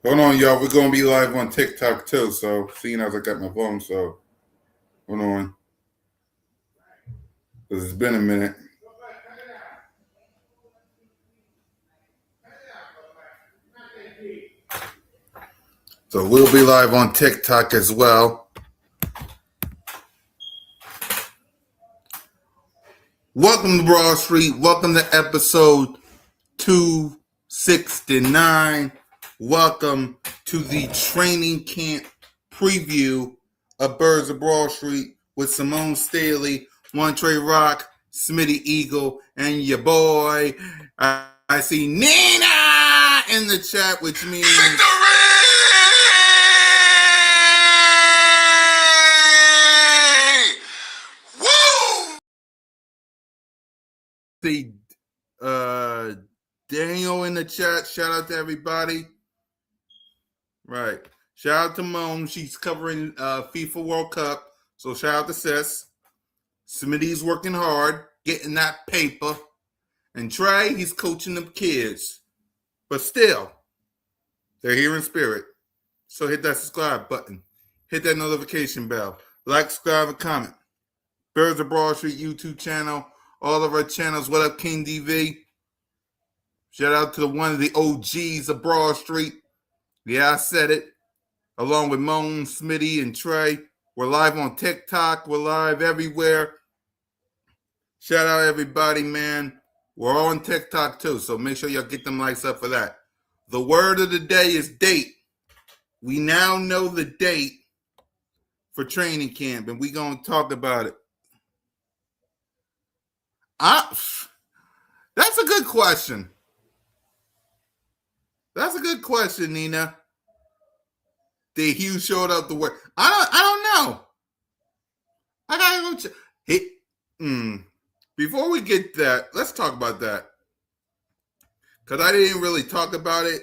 Hold on, y'all. We're gonna be live on TikTok too. So, seeing as I got my phone, so hold on, because it's been a minute. So we'll be live on TikTok as well. Welcome to Broad Street. Welcome to episode 269. Welcome to the training camp preview of Birds of Broad Street with Simone Staley, Montre Rock, Smitty Eagle, and your boy. I see Nina in the chat, which means victory! Woo! See Daniel in the chat. Shout out to everybody. Right. Shout out to Moan. She's covering FIFA World Cup. So shout out to Sis. Smitty's working hard, getting that paper. And Trey, he's coaching the kids. But still, they're here in spirit. So hit that subscribe button. Hit that notification bell. Like, subscribe, and comment. Birds of Broad Street YouTube channel. All of our channels. What up, King DV? Shout out to one of the OGs of Broad Street. Yeah, I said it. Along with Moan, Smitty, and Trey. We're live on TikTok. We're live everywhere. Shout out everybody, man. We're on TikTok too, so make sure y'all get them likes up for that. The word of the day is date. We now know the date for training camp, and we're going to talk about it. That's a good question. That's a good question, Nina. Did Hugh showed up the word? I don't know. I gotta go check. Before we get that, let's talk about that. Because I didn't really talk about it.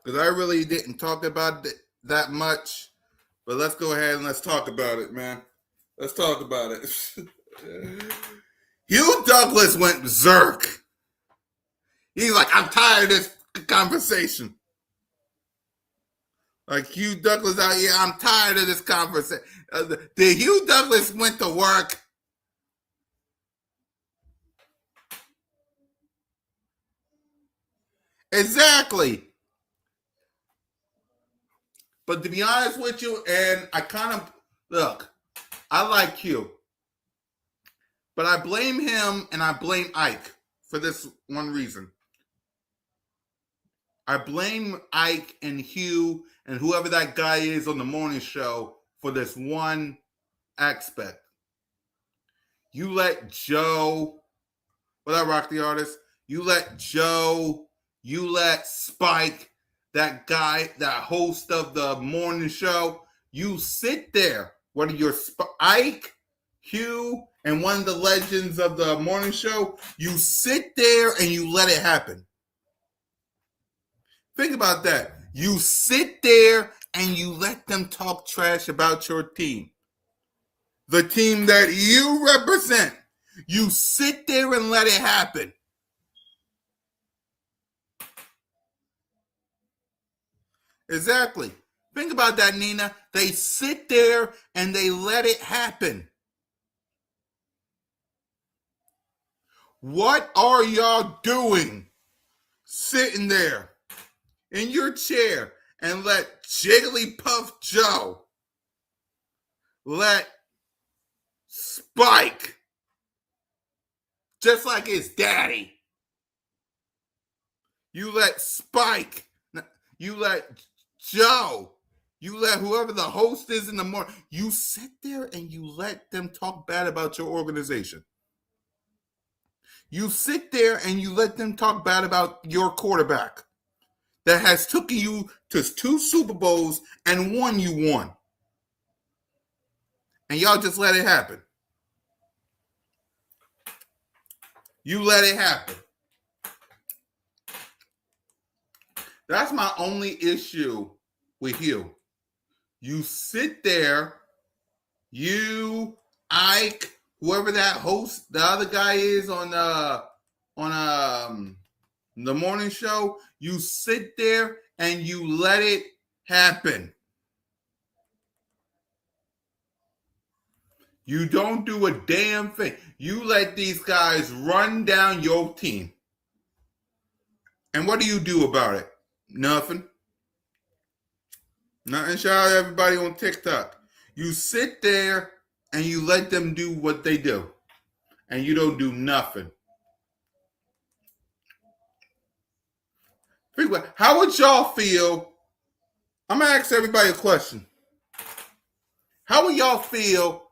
Because I really didn't talk about it that much. But let's go ahead and let's talk about it, man. Let's talk about it. Hugh Douglas went berserk. He's like, I'm tired of this conversation. Like Hugh Douglas out here, I'm tired of this conversation. Did Hugh Douglas went to work? Exactly. But to be honest with you, and I kind of, look, I like Hugh. But I blame him and I blame Ike for this one reason. I blame Ike and Hugh and whoever that guy is on the morning show for this one aspect. You let Joe, what up, Rock the Artist? You let Joe, you let Spike, that guy, that host of the morning show, you sit there, whether you're Ike, Hugh, and one of the legends of the morning show, you sit there and you let it happen. Think about that. You sit there and you let them talk trash about your team. The team that you represent. You sit there and let it happen. Exactly. Think about that, Nina. They sit there and they let it happen. What are y'all doing? Sitting there in your chair and let Jigglypuff Joe, let Spike, just like his daddy, you let Spike, you let Joe, you let whoever the host is in the morning, you sit there and you let them talk bad about your organization. You sit there and you let them talk bad about your quarterback that has taken you to 2 Super Bowls and one you won. And y'all just let it happen. You let it happen. That's my only issue with you. You sit there, you, Ike, whoever that host, the other guy is on The morning show, you sit there and you let it happen. You don't do a damn thing. You let these guys run down your team. And what do you do about it? Nothing. Nothing. Shout out to everybody on TikTok. You sit there and you let them do what they do. And you don't do nothing. How would y'all feel? I'm going to ask everybody a question. How would y'all feel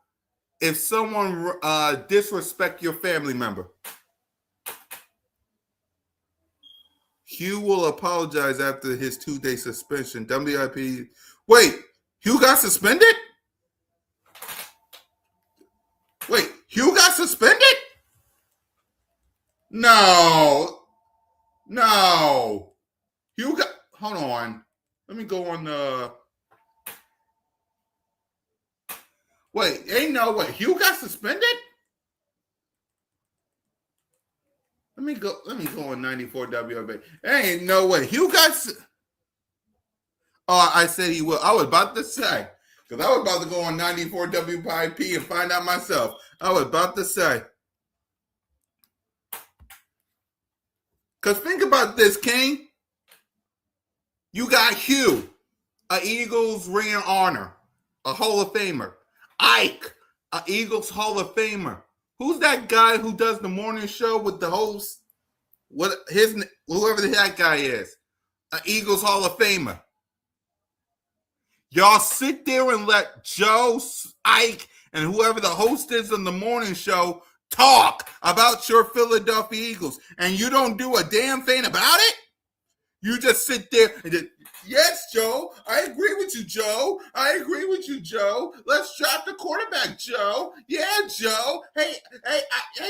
if someone disrespect your family member? Hugh will apologize after his 2-day suspension. WIP. Wait, Hugh got suspended? Wait, Hugh got suspended? No. Hugh got, hold on. Let me go on wait, ain't no way. Hugh got suspended? Let me go on 94 WIP. Ain't no way. Hugh got Oh, I said he will. I was about to say, because I was about to go on 94 WIP and find out myself. I was about to say. Because think about this, King. You got Hugh, a Eagles ring of honor, a Hall of Famer. Ike, a Eagles Hall of Famer. Who's that guy who does the morning show with the host? Whoever that guy is, an Eagles Hall of Famer. Y'all sit there and let Joe, Ike, and whoever the host is on the morning show talk about your Philadelphia Eagles, and you don't do a damn thing about it? You just sit there and just, yes, Joe, I agree with you, Joe. I agree with you, Joe. Let's draft the quarterback, Joe. Yeah, Joe. Hey,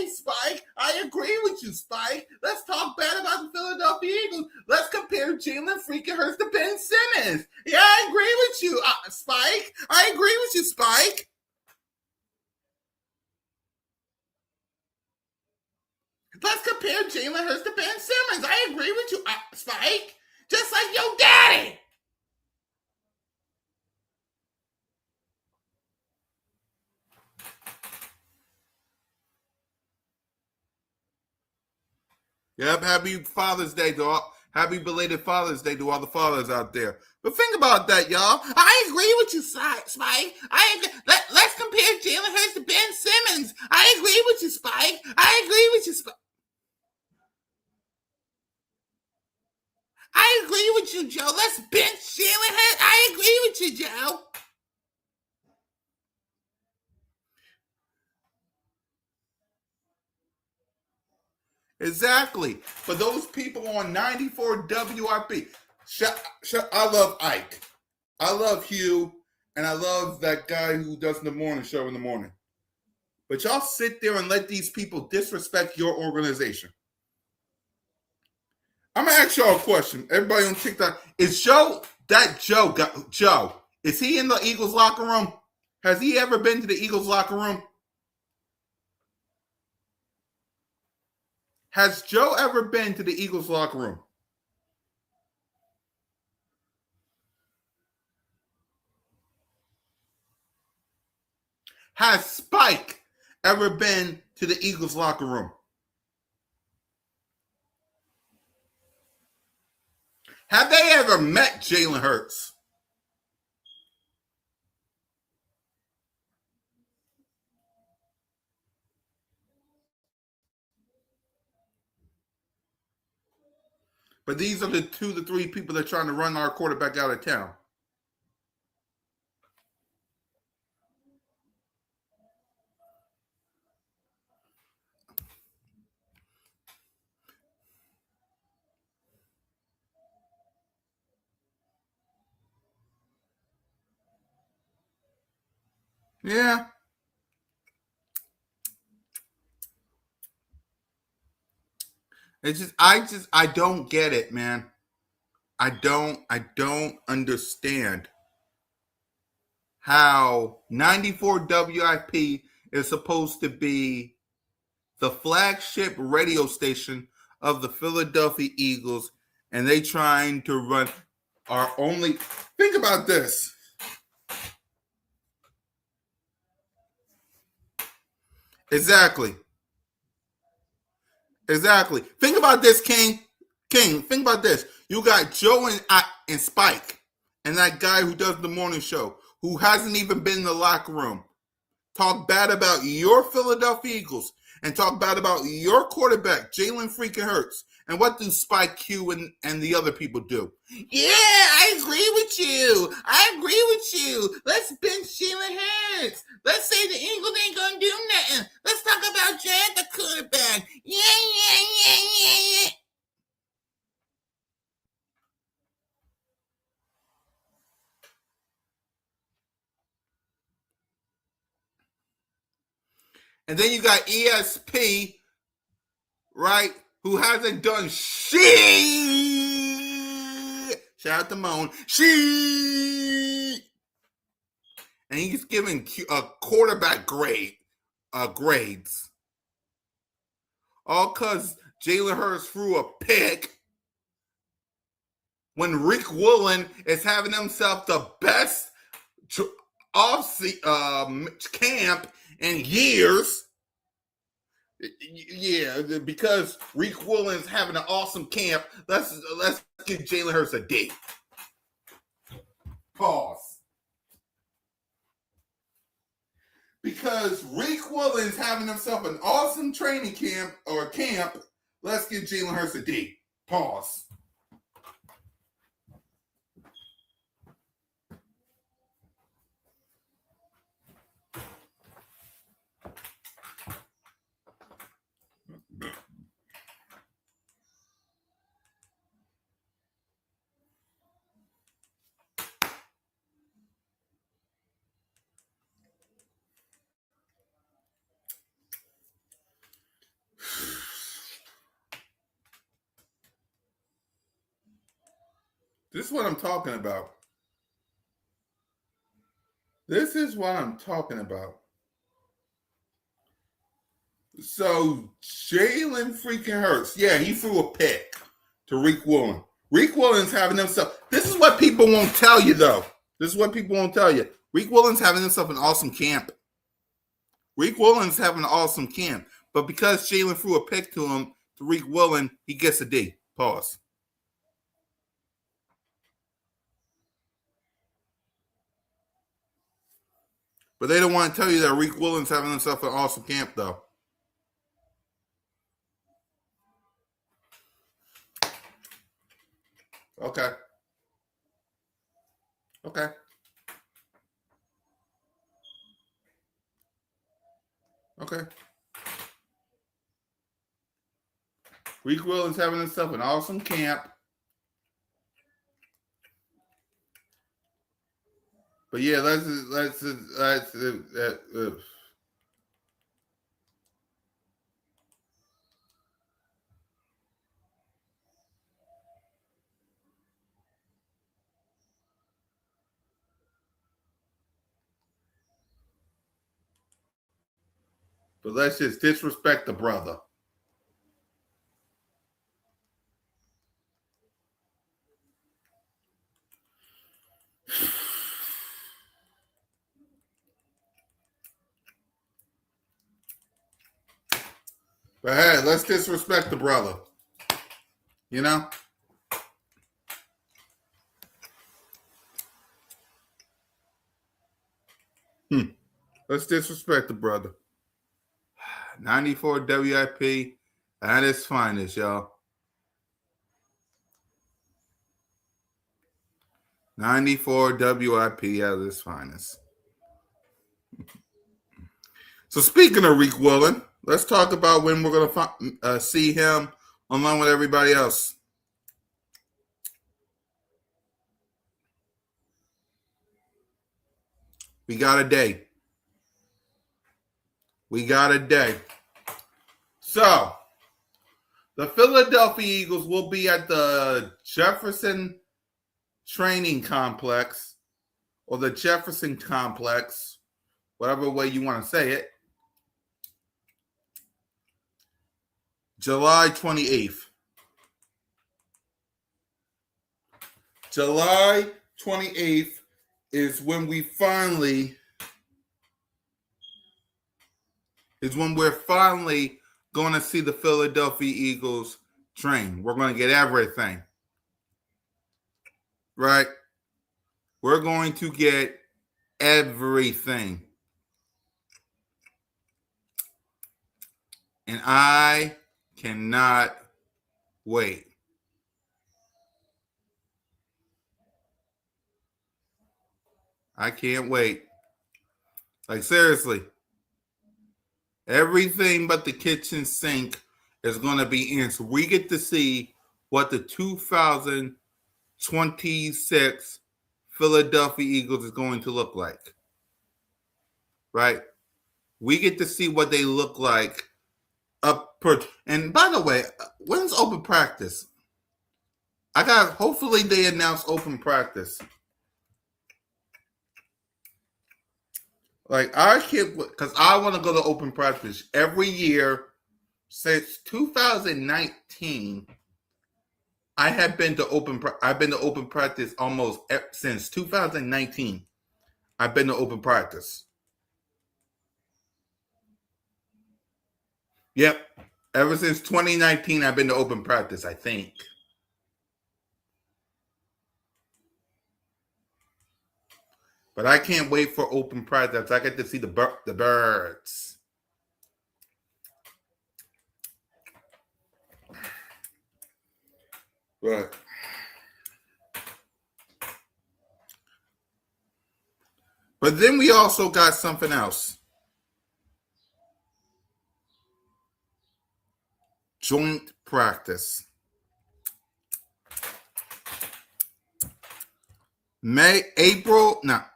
Spike, I agree with you, Spike. Let's talk bad about the Philadelphia Eagles. Let's compare Jalen freaking Hurts to Ben Simmons. Yeah, I agree with you, Spike. I agree with you, Spike. Let's compare Jalen Hurts to Ben Simmons. I agree with you, Spike. Just like your daddy. Yep, happy Father's Day to all. Happy belated Father's Day to all the fathers out there. But think about that, y'all. I agree with you, Spike. Let's compare Jalen Hurts to Ben Simmons. I agree with you, Spike. I agree with you, Spike. I agree with you, Joe. Let's bench Jalen Hurts. I agree with you, Joe. Exactly. For those people on 94 WIP, I love Ike. I love Hugh. And I love that guy who does the morning show in the morning. But y'all sit there and let these people disrespect your organization. I'm going to ask y'all a question. Everybody on TikTok, is Joe, is he in the Eagles locker room? Has he ever been to the Eagles locker room? Has Joe ever been to the Eagles locker room? Has Spike ever been to the Eagles locker room? Have they ever met Jalen Hurts? But these are the 2 to 3 people that are trying to run our quarterback out of town. Yeah. I don't get it, man. I don't understand how 94 WIP is supposed to be the flagship radio station of the Philadelphia Eagles, and they trying to run our only. Think about this. Exactly. Think about this, King. King, think about this. You got Joe and Spike, and that guy who does the morning show, who hasn't even been in the locker room, talk bad about your Philadelphia Eagles and talk bad about your quarterback, Jalen freaking Hurts. And what do Spike Q and the other people do? Yeah, I agree with you. Let's bench Jalen Hurts. Let's say the Eagles ain't gonna do nothing. Let's talk about Jared, the quarterback. Yeah. And then you got ESP, right? Who hasn't done shit. Shout out to Moan. Shit. And he's giving a quarterback grades. All because Jalen Hurts threw a pick when Rick Woolen is having himself the best camp in years. Yeah, because Rick Woolen's having an awesome camp. Let's give Jalen Hurts a D. Pause. Because Rick Woolen's having himself an awesome training camp or camp. Let's give Jalen Hurts a D. Pause. This is what I'm talking about. So Jalen freaking Hurts. Yeah, he threw a pick to Rick Woolen. Rick Woolen's having himself. This is what people won't tell you, though. Rick Woolen's having himself an awesome camp. But because Jalen threw a pick to Rick Woolen, he gets a D. Pause. But they don't want to tell you that Rick Woolen's having himself an awesome camp, though. Okay. Rick Woolen's having himself an awesome camp. But yeah, let's just disrespect the brother. But hey, let's disrespect the brother. You know? Let's disrespect the brother. 94 WIP at its finest, y'all. 94 WIP at its finest. So speaking of Rick Woolen, let's talk about when we're going to see him along with everybody else. We got a day. So, the Philadelphia Eagles will be at the Jefferson Training Complex or the Jefferson Complex, whatever way you want to say it, July 28th. July 28th is when we're finally going to see the Philadelphia Eagles train. We're going to get everything. Right? We're going to get everything. And I cannot wait. I can't wait. Like, seriously. Everything but the kitchen sink is going to be in. So we get to see what the 2026 Philadelphia Eagles is going to look like. Right? We get to see what they look like up per. And by the way, when's open practice? Hopefully they announce open practice. Like, I can't, because I want to go to open practice every year since 2019. I've been to open practice almost since 2019. I've been to open practice. Yep. Ever since 2019, I've been to open practice, I think. But I can't wait for open practice. I get to see the birds. Right. But then we also got something else. Joint practice.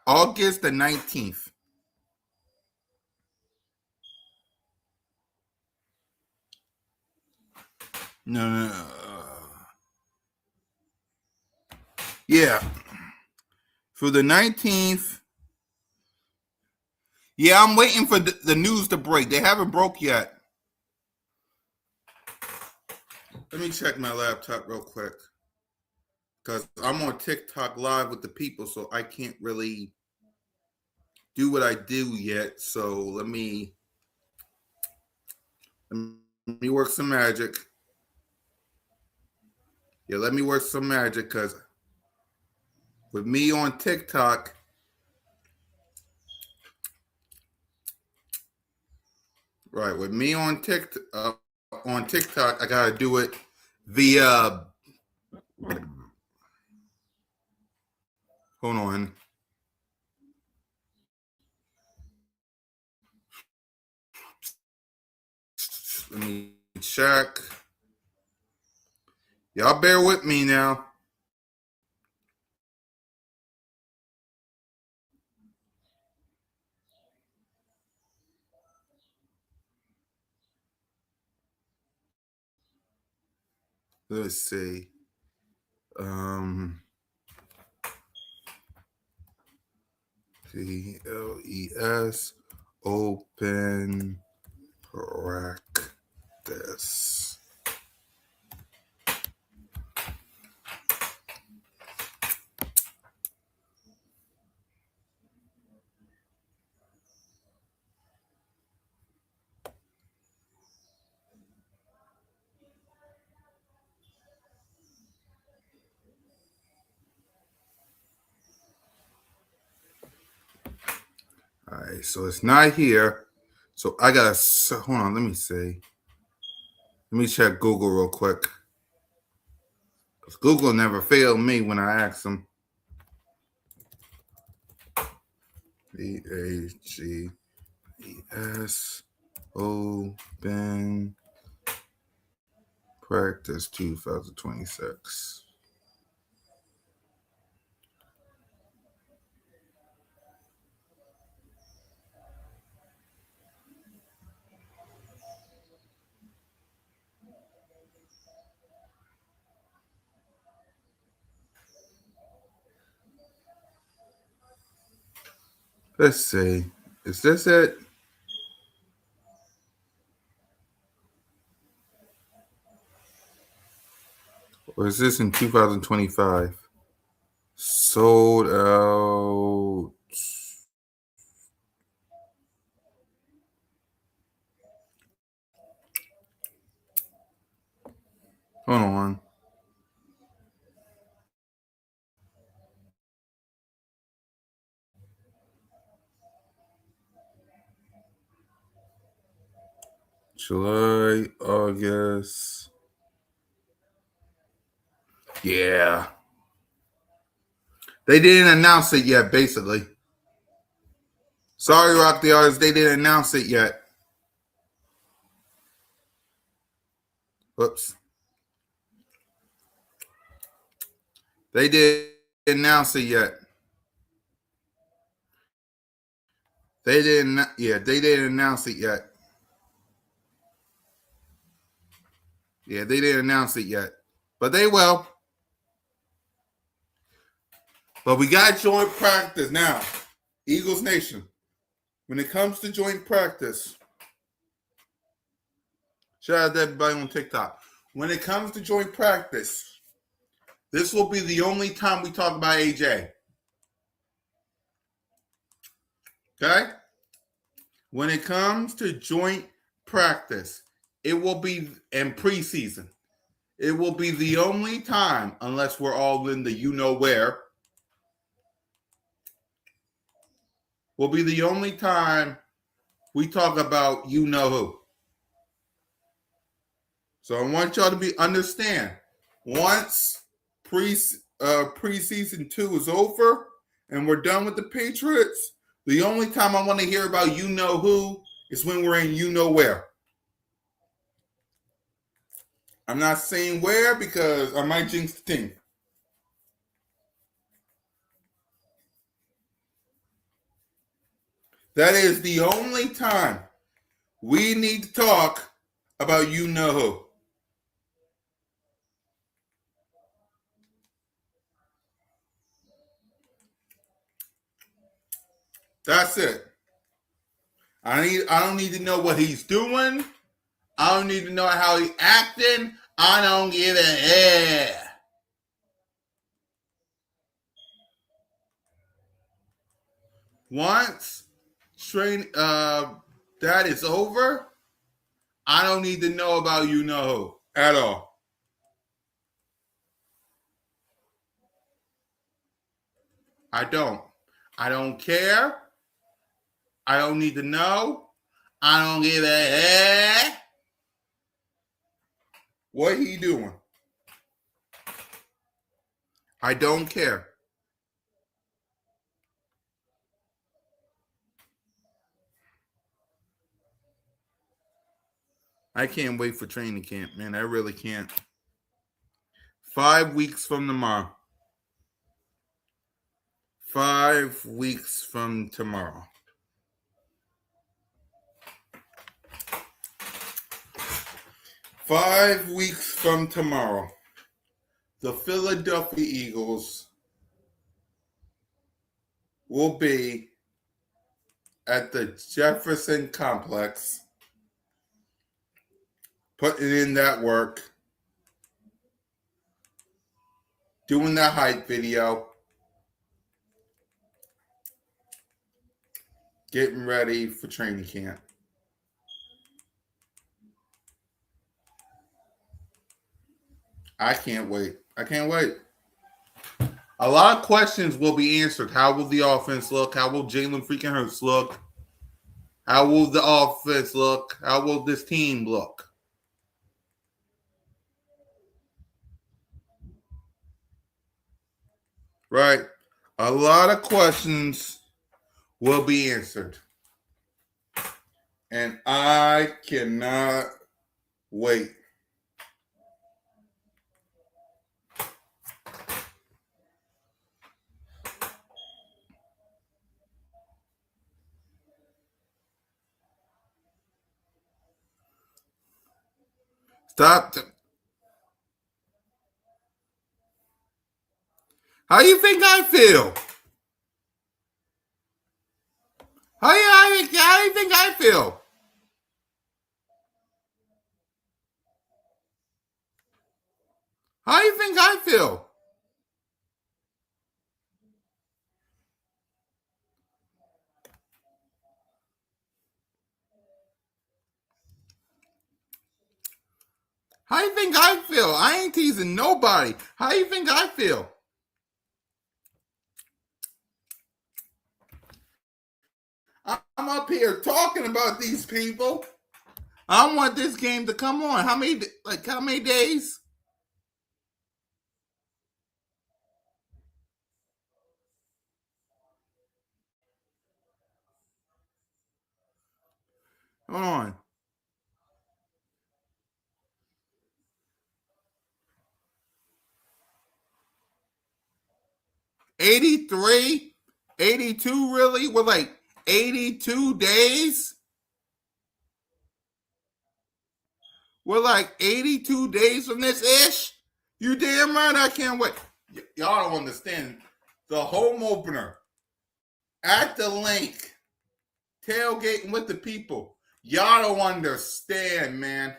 August the 19th. No. Yeah. For the 19th. Yeah, I'm waiting for the news to break. They haven't broke yet. Let me check my laptop real quick. Because I'm on TikTok live with the people, so I can't really do what I do yet. So let me work some magic. Yeah, let me work some magic, because with me on TikTok, right? With me on TikTok, I gotta do it via. Hold on. Let me check. Y'all bear with me now. Let's see. B.O.B.S. Open practice. All right, so it's not here. So I gotta hold on. Let me see. Let me check Google real quick. Because Google never failed me when I asked them. B.A.G.E.S. Open Practice 2026. Let's see. Is this it? Or is this in 2025? Sold out. Hold on. July, August. Yeah. They didn't announce it yet, basically. Sorry, Rock the Artist, they didn't announce it yet. Whoops. They didn't announce it yet. They didn't announce it yet. Yeah, they didn't announce it yet. But they will. But we got joint practice now. Eagles Nation. When it comes to joint practice, shout out to everybody on TikTok. When it comes to joint practice, this will be the only time we talk about AJ. Okay? When it comes to joint practice, it will be in preseason. It will be the only time, unless we're all in the you know where, will be the only time we talk about you know who. So I want y'all to understand. Once preseason 2 is over and we're done with the Patriots, the only time I want to hear about you know who is when we're in you know where. I'm not saying where because I might jinx the team. That is the only time we need to talk about you know who. That's it. I don't need to know what he's doing. I don't need to know how he's acting. I don't give a hell. Once that is over, I don't need to know about you know who at all. I don't. I don't care. I don't need to know. I don't give a hell what he doing. I don't care. I can't wait for training camp, man. I really can't. 5 weeks from tomorrow. 5 weeks from tomorrow. 5 weeks from tomorrow. The Philadelphia Eagles will be at the Jefferson Complex, putting in that work, doing that hype video, getting ready for training camp. I can't wait. I can't wait. A lot of questions will be answered. How will the offense look? How will Jalen freaking Hurts look? How will the offense look? How will this team look? Right? A lot of questions will be answered. And I cannot wait. Stop. How you think I feel? How you think I feel? How you think I feel? How you think I feel? I ain't teasing nobody. How you think I feel? I'm up here talking about these people. I want this game to come on. How many days? Hold on. 83? 82 really? We're like 82 days? We're like 82 days from this ish? You damn right I can't wait. Y'all don't understand. The home opener at the link, tailgating with the people. Y'all don't understand, man.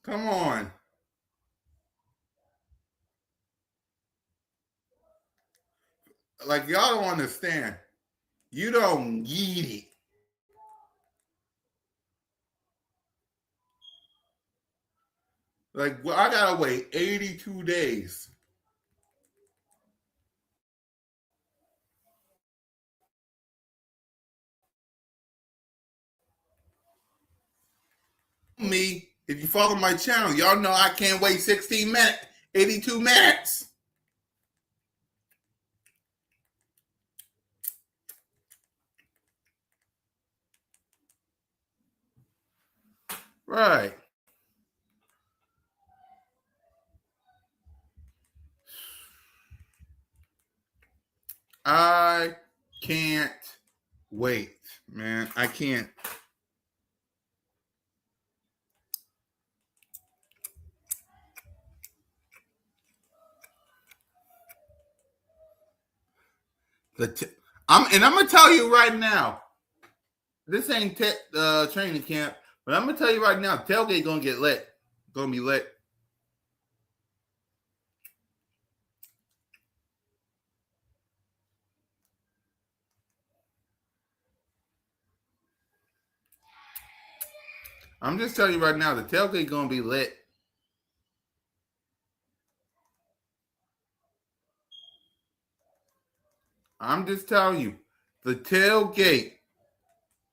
Come on. Like, y'all don't understand. You don't need it. Like, well, I gotta wait 82 days. Me, if you follow my channel, y'all know I can't wait 16 minutes, 82 minutes. Right. I can't wait, man. I can't. The t- I'm gonna tell you right now. This ain't training camp, but I'm gonna tell you right now. Tailgate gonna get lit. Gonna be lit. I'm just telling you right now. The tailgate gonna be lit. I'm just telling you. The tailgate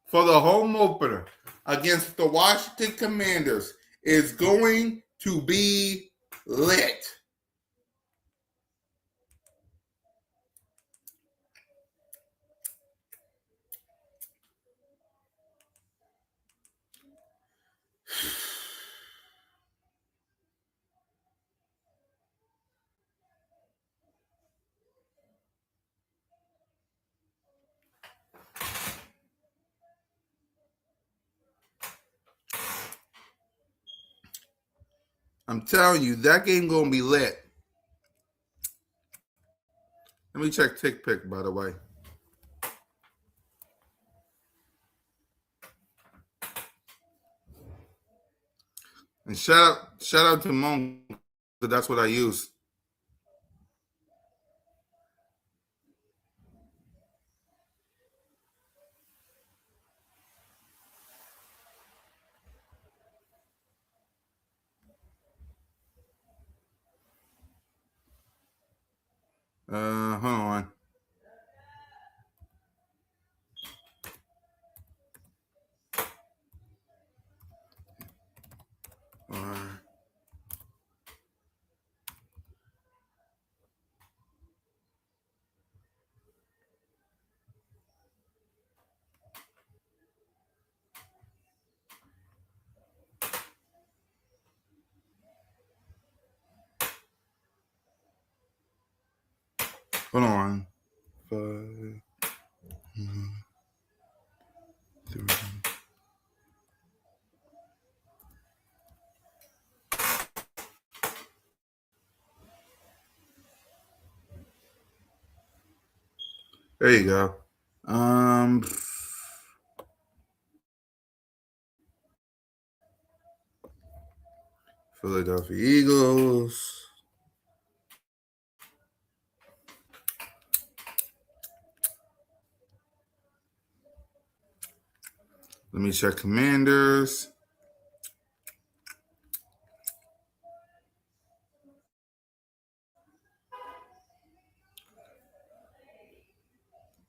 for the home opener against the Washington Commanders is going to be lit. I'm telling you, that game gonna be lit. Let me check TickPick, by the way. And shout out to Mon, because that's what I use. Hold on. Uh, hold on. 5, 3. There you go. Um, Philadelphia Eagles. Let me check Commanders.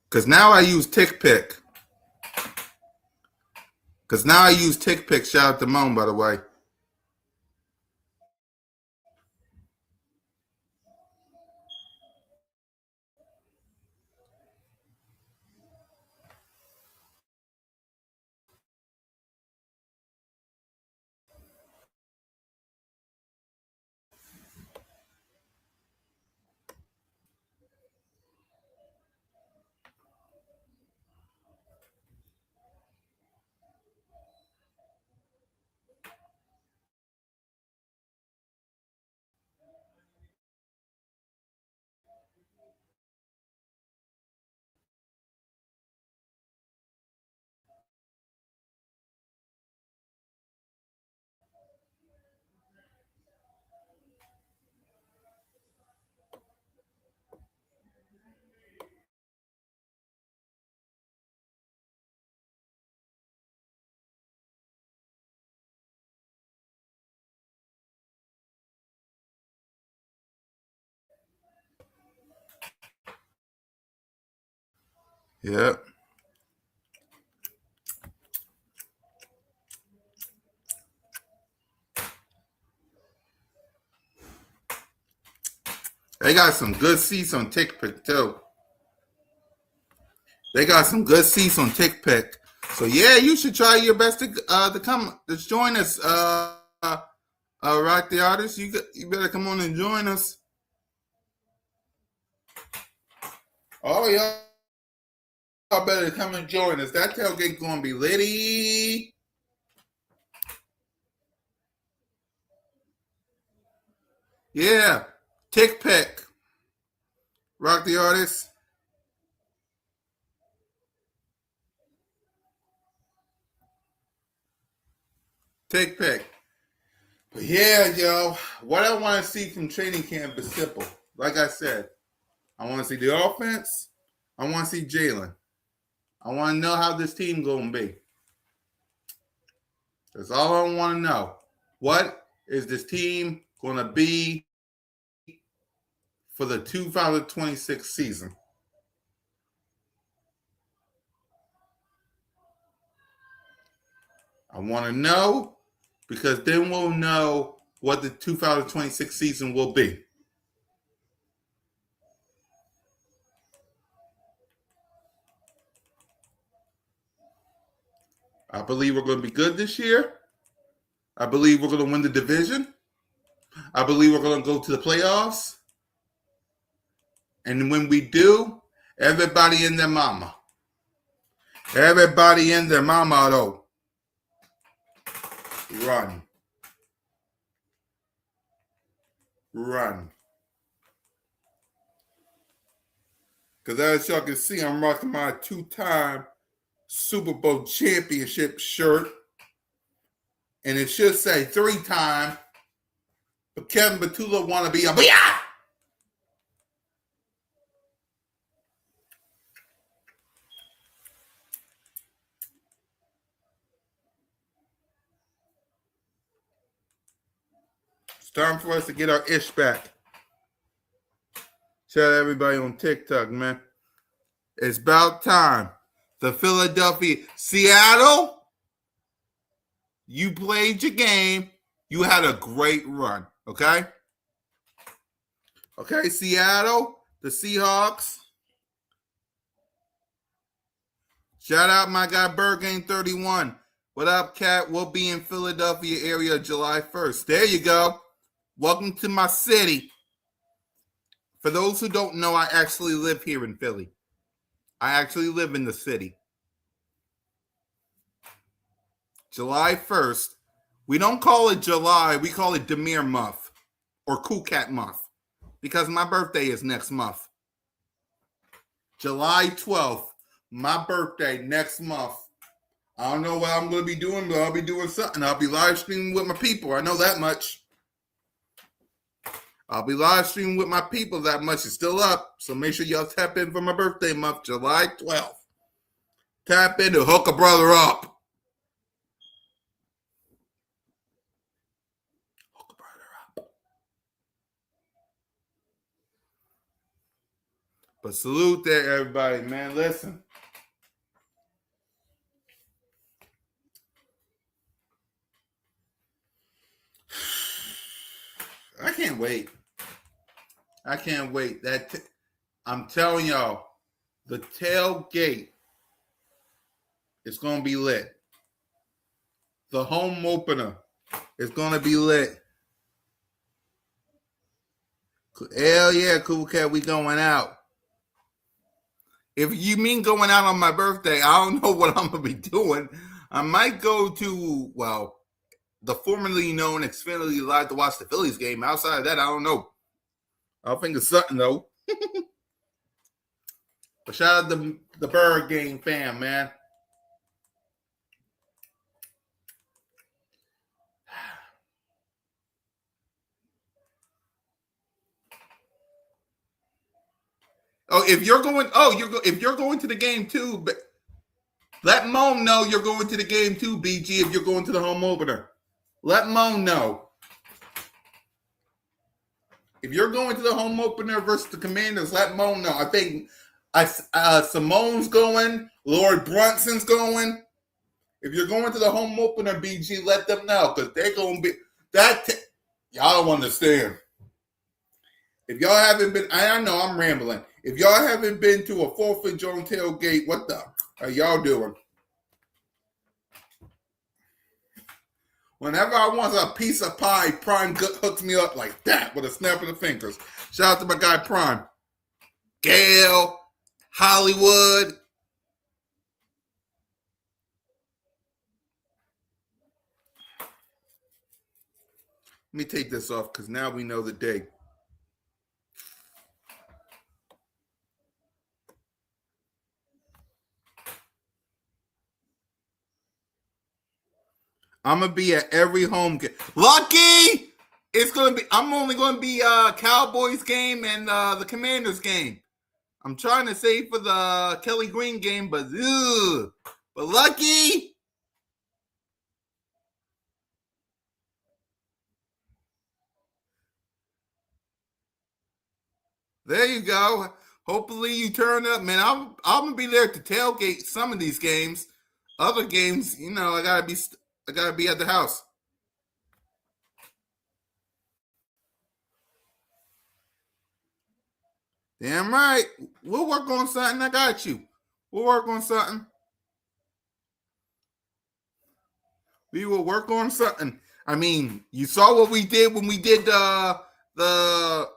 Because now I use TickPick. Shout out to Moan, by the way. Yep. They got some good seats on TickPick, too. So, yeah, you should try your best to come to join us. Rock the Artist, you better come on and join us. Oh, y'all better come and join us. That tailgate going to be litty. Yeah, TickPick. Rock the Artist. TickPick. But yeah, yo, what I want to see from training camp is simple. Like I said, I want to see the offense. I want to see Jalen. I want to know how this team going to be. That's all I want to know. What is this team going to be for the 2026 season? I want to know because then we'll know what the 2026 season will be. I believe we're going to be good this year. I believe we're going to win the division. I believe we're going to go to the playoffs. And when we do, everybody in their mama. Everybody in their mama, though. Run. Because as y'all can see, I'm rocking my 2-time Super Bowl championship shirt. And it should say 3-time. But Kevin Batula want to be a booyah! It's time for us to get our ish back. Shout out everybody on TikTok, man. It's about time. The Philadelphia, Seattle, you played your game. You had a great run, okay? Okay, Seattle, the Seahawks. Shout out my guy, Bergame 31. What up, Cat? We'll be in Philadelphia area July 1st. There you go. Welcome to my city. For those who don't know, I actually live here in Philly. I actually live in the city. July 1st. We don't call it July. We call it Demir Month or Cool Cat Month because my birthday is next month. July 12th. My birthday next month. I don't know what I'm going to be doing, but I'll be doing something. I'll be live streaming with my people. I know that much. I'll be live streaming with my people. That much is still up. So make sure y'all tap in for my birthday month, July 12th. Tap in to hook a brother up. But salute there, everybody, man. Listen. I can't wait. I can't wait. I'm telling y'all, the tailgate is going to be lit. The home opener is going to be lit. Hell yeah, Cool Cat, we going out. If you mean going out on my birthday, I don't know what I'm going to be doing. I might go to, well, the formerly known Xfinity Live to watch the Phillies game. Outside of that, I don't know. I'll think of something, though. But shout out to the Bird Game fam, man. Oh, if you're going, if you're going to the game too, but let Moan know you're going to the game too, BG. If you're going to the home opener, let Moan know. If you're going to the home opener versus the Commanders, let Moan know. I think Simone's going, Lord Brunson's going. If you're going to the home opener, BG, let them know because they're going to be that. Y'all don't understand. If y'all haven't been, I know I'm rambling. If y'all haven't been to a 4th of July tailgate, what the are y'all doing? Whenever I want a piece of pie, Prime hooks me up like that with a snap of the fingers. Shout out to my guy Prime. Gail, Hollywood. Let me take this off because now we know the day. I'm gonna be at every home game. Lucky! It's gonna be. I'm only gonna be Cowboys game and the Commanders game. I'm trying to save for the Kelly Green game, but lucky. There you go. Hopefully you turn up, man. I'm gonna be there to tailgate some of these games. Other games, I gotta be at the house. Damn right. We'll work on something. I got you. We'll work on something. We will work on something. I mean, you saw what we did when we did the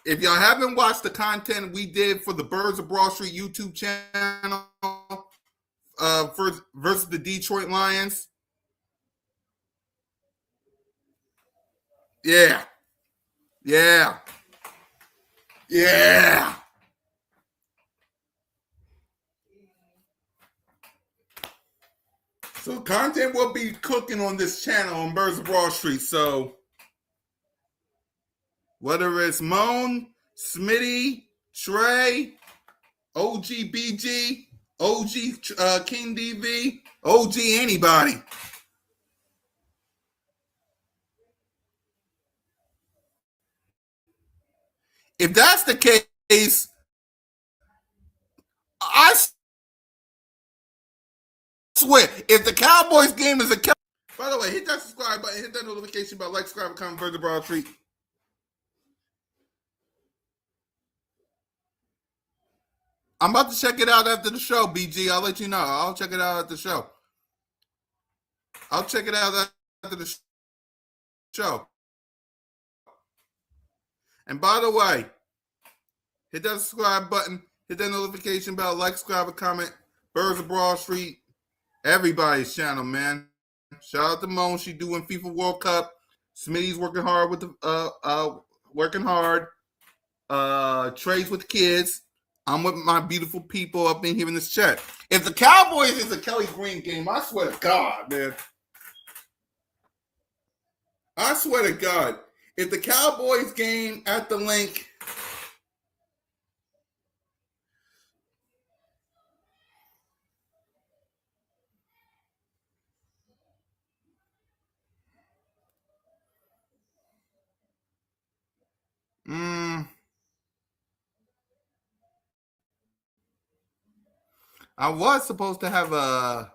if y'all haven't watched the content we did for the Birds of Broad Street YouTube channel versus the Detroit Lions. Yeah. Yeah. Yeah. So content will be cooking on this channel on Birds of Broad Street. So whether it's Moan, Smitty, Trey, OG King DV, OG anybody. If that's the case, I swear, if the Cowboys game is a by the way, hit that subscribe button, hit that notification bell, like, subscribe, comment, Birds of Broad Street. I'm about to check it out after the show, BG. I'll let you know. I'll check it out at the show. I'll check it out after the show. And by the way, hit that subscribe button, hit that notification bell, like, subscribe, comment. Birds of Broad Street, everybody's channel, man. Shout out to Moan. She doing FIFA World Cup. Smitty's working hard with the working hard. Trey's with the kids. I'm with my beautiful people up in here in this chat. If the Cowboys is a Kelly Green game, I swear to God, man. I swear to God. If the Cowboys game at the link. I was supposed to have a.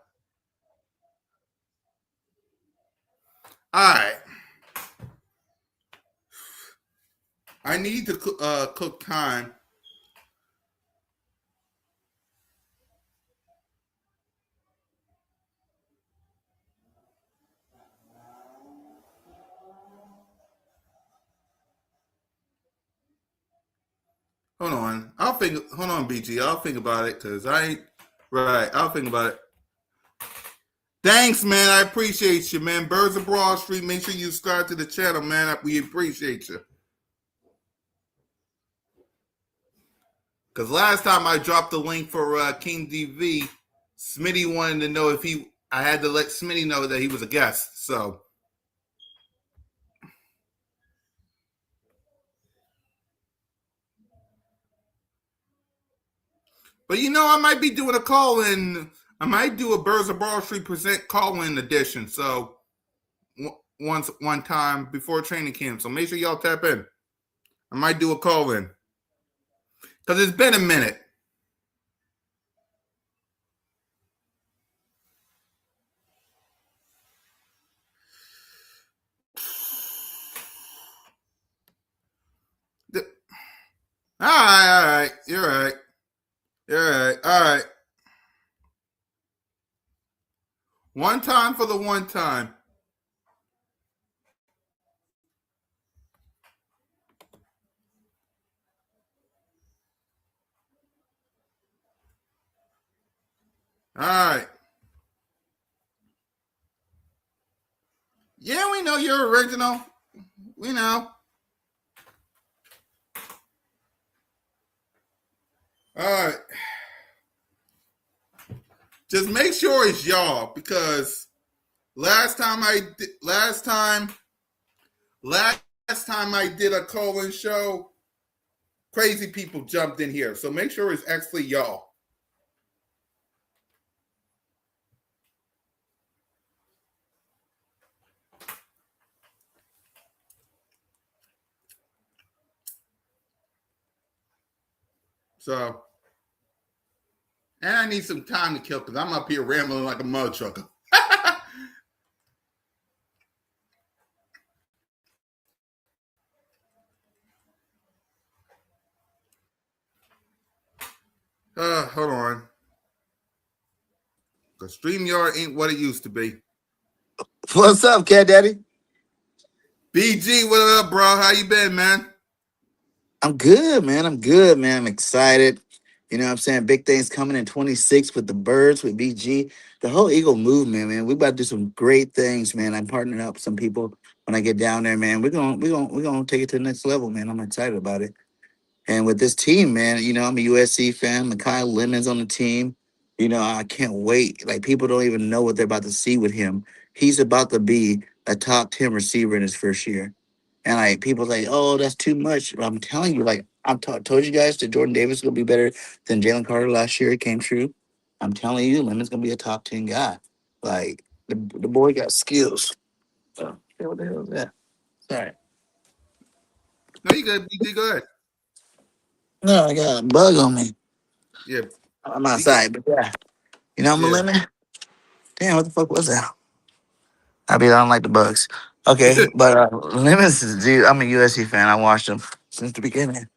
All right. I need to cook time. Hold on. I'll think. Hold on, BG. I'll think about it because I ain't. Right. I'll think about it. Thanks, man. I appreciate you, man. Birds of Broad Street. Make sure you subscribe to the channel, man. We appreciate you. Because last time I dropped the link for King DV, Smitty wanted to know if he. I had to let Smitty know that he was a guest. So, but I might be doing a call in. I might do a Birds of Broad Street present call in edition. So, one time before training camp. So make sure y'all tap in. I might do a call in because it's been a minute. All right. You're right. You're right. All right. One time for the one time. All right. Yeah, we know you're original. We know. All right. Just make sure it's y'all because last time I did a call-in show, crazy people jumped in here. So make sure it's actually y'all. So, and I need some time to kill because I'm up here rambling like a mud trucker. Hold on. Because StreamYard ain't what it used to be. What's up, Cat Daddy? BG, what up, bro? How you been, man? I'm good, man. I'm good, man. I'm excited. You know what I'm saying? Big things coming in 26 with the Birds, with BG. The whole Eagle movement, man. We about to do some great things, man. I'm partnering up with some people when I get down there, man. We're gonna take it to the next level, man. I'm excited about it. And with this team, man, I'm a USC fan. Kyle Lemon's on the team. I can't wait. Like, people don't even know what they're about to see with him. He's about to be a top 10 receiver in his first year. And like, people say, oh, that's too much. But I'm telling you, like, told you guys that Jordan Davis is gonna be better than Jalen Carter last year. It came true. I'm telling you, Lemon's gonna be a top 10 guy. Like, the boy got skills. So, yeah, what the hell is that? Sorry. No, you good, BG. Go ahead. No, I got a bug on me. Yeah, I'm be good. outside, but yeah. I'm a Yeah. lemon. Damn, what the fuck was that? I don't like the bugs. Okay, but Lemons is dude. I'm a USC fan. I watched them since the beginning.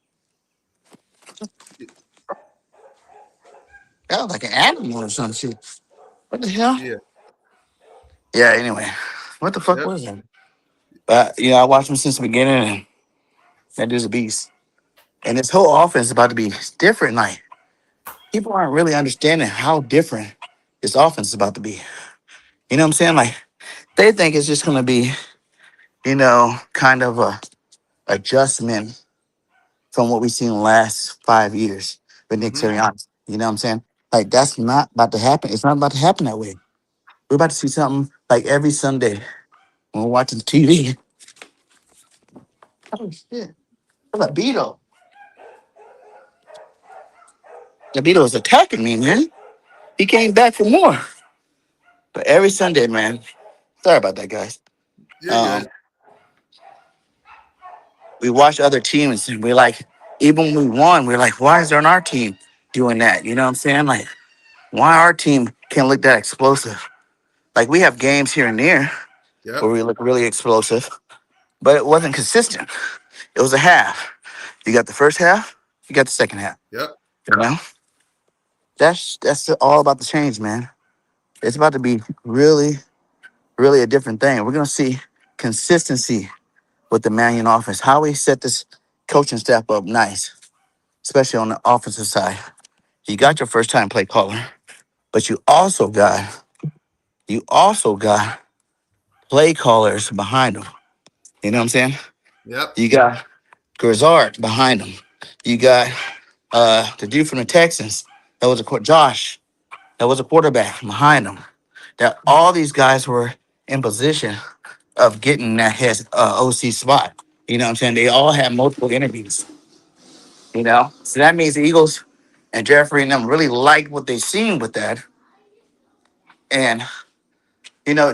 That was like an animal or some shit. What the hell? Yeah. Yeah. Anyway, what the fuck Yep. was that? But I watched him since the beginning, and that dude's a beast. And this whole offense is about to be different. Like, people aren't really understanding how different this offense is about to be. You know what I'm saying? Like, they think it's just gonna be, kind of a adjustment from what we've seen the last 5 years with Nick Mm-hmm. Sirianni. You know what I'm saying? Like, that's not about to happen. It's not about to happen that way. We're about to see something like every Sunday when we're watching TV. Oh shit! Look at Beto. The Beto was attacking me, man. He came back for more. But every Sunday, man. Sorry about that, guys. You're Um, good. we watch other teams and we're like, even when we won, we're like, why is there on our team doing that? You know what I'm saying? Like, why our team can't look that explosive. Like we have games here and there where Yep. we look really explosive, but it wasn't consistent. It was a half. You got the first half, you got the second half. Yep. You know, that's all about the change, man. It's about to be really, really a different thing. We're gonna see consistency with the Man United offense. How we set this coaching staff up nice, especially on the offensive side. You got your first time play caller, but you also got play callers behind them. You know what I'm saying? Yep. You got Grizzard behind them. You got the dude from the Texans that was Josh that was a quarterback behind them. That all these guys were in position of getting that head OC spot. You know what I'm saying? They all had multiple interviews. You know, so that means the Eagles and Jeffrey and them really like what they seen with that. And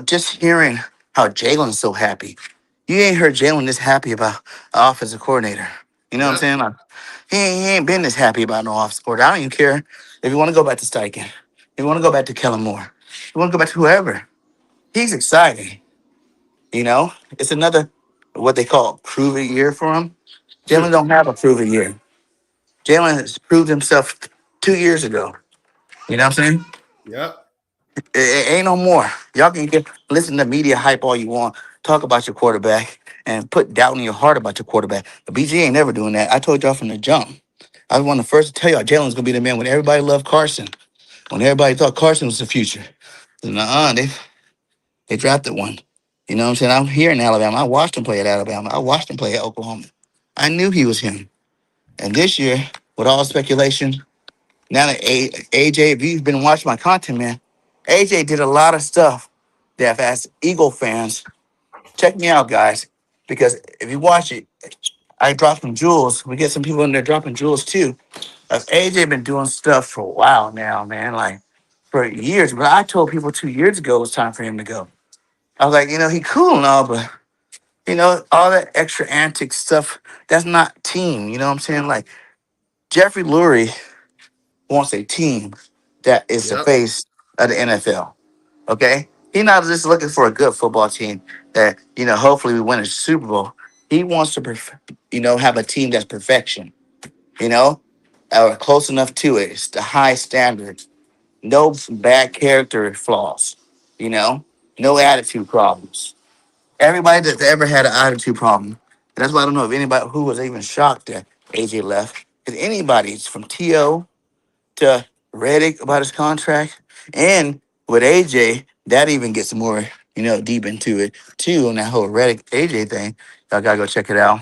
just hearing how Jalen's so happy. You ain't heard Jalen this happy about an offensive coordinator. You know what I'm Yep. saying? Like, he ain't been this happy about no offensive coordinator. I don't even care if you want to go back to Steichen, if you want to go back to Kellen Moore, if you want to go back to whoever. He's excited. It's another what they call prove it year for him. Jalen don't have a prove it year. Jalen has proved himself 2 years ago. You know what I'm saying? Yep. It ain't no more. Y'all can listen to media hype all you want, talk about your quarterback, and put doubt in your heart about your quarterback. But BG ain't never doing that. I told y'all from the jump. I was one of the first to tell y'all Jalen's gonna be the man when everybody loved Carson. When everybody thought Carson was the future. They drafted one. You know what I'm saying? I'm here in Alabama. I watched him play at Alabama. I watched him play at Oklahoma. I knew he was him. And this year, with all speculation, now that AJ, if you've been watching my content, man, AJ did a lot of stuff that as Eagle fans, check me out, guys. Because if you watch it, I drop some jewels. We get some people in there dropping jewels too. AJ been doing stuff for a while now, man, like for years. But I told people 2 years ago it was time for him to go. I was like, he cool and all, but all that extra antic stuff, that's not team. You know what I'm saying? Like Jeffrey Lurie wants a team that is the Yep. face of the NFL. Okay, he's not just looking for a good football team that hopefully we win a Super Bowl. He wants to, have a team that's perfection. You know, or close enough to it. It's the high standards. No bad character flaws. You know, no attitude problems. Everybody that's ever had an attitude problem. And that's why I don't know if anybody who was even shocked that AJ left. Because anybody from T.O. to Reddick about his contract. And with AJ, that even gets more, deep into it too on that whole Reddick AJ thing. Y'all gotta go check it out.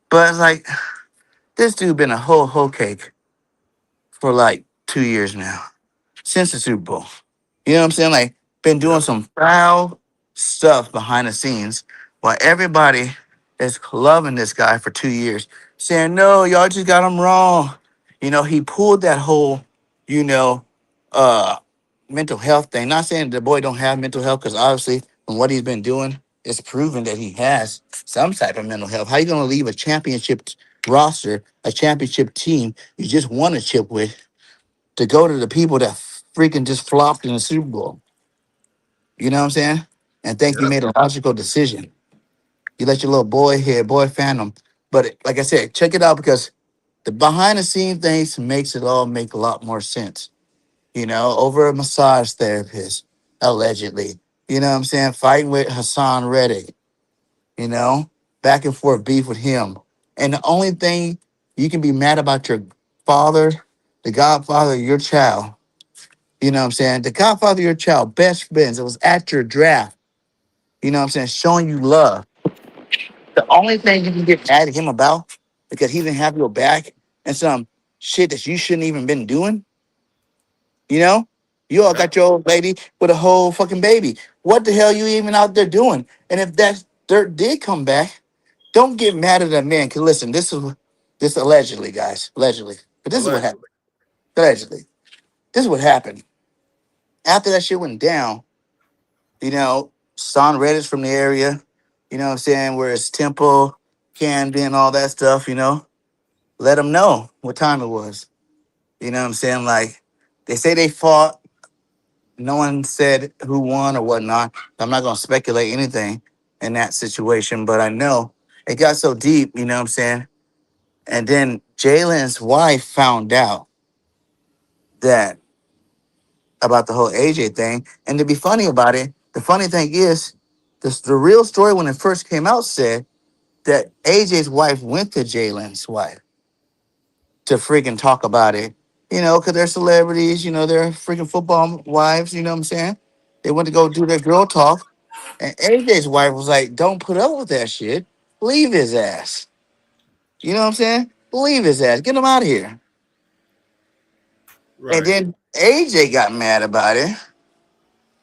But it's like this dude been a whole cake for like 2 years now. Since the Super Bowl. You know what I'm saying? Like been doing Yep. some foul stuff behind the scenes while everybody is loving this guy for 2 years, saying, no, y'all just got him wrong. He pulled that whole, you know, uh mental health thing. Not saying the boy don't have mental health, because obviously from what he's been doing, it's proven that he has some type of mental health. How you gonna leave a championship roster, a championship team you just won a chip with, to go to the people that freaking just flopped in the Super Bowl? You know what I'm saying? And think you Yep. made a logical decision. You let your little boy here, boy fandom. But like I said, check it out, because the behind the scene things makes it all make a lot more sense. Over a massage therapist, allegedly. You know what I'm saying? Fighting with Hassan Reddick, you know, back and forth beef with him. And the only thing you can be mad about your father, the godfather of your child, you know what I'm saying? The godfather of your child, best friends, it was at your draft, you know what I'm saying, showing you love. The only thing you can get mad at him about, because he didn't have your back and some shit that you shouldn't even been doing, you know? You all got Yep. your old lady with a whole fucking baby. What the hell you even out there doing? And if that dirt did come back, don't get mad at that man. Cause listen, this allegedly, guys, allegedly. But this is what happened. Allegedly. Allegedly, this is what happened after that shit went down. Son Reddish from the area. You know what I'm saying? Where it's Temple, Camden, all that stuff. Let them know what time it was. You know what I'm saying? Like they say they fought. No one said who won or whatnot. I'm not gonna speculate anything in that situation, but I know it got so deep, you know what I'm saying? And then Jalen's wife found out that about the whole AJ thing. And to be funny about it, the funny thing is, the real story when it first came out said that AJ's wife went to Jalen's wife to freaking talk about it. You know, because they're celebrities, you know, they're freaking football wives, you know what I'm saying? They went to go do their girl talk. And AJ's wife was like, don't put up with that shit. Leave his ass. You know what I'm saying? Leave his ass. Get him out of here. And Right. then AJ got mad about it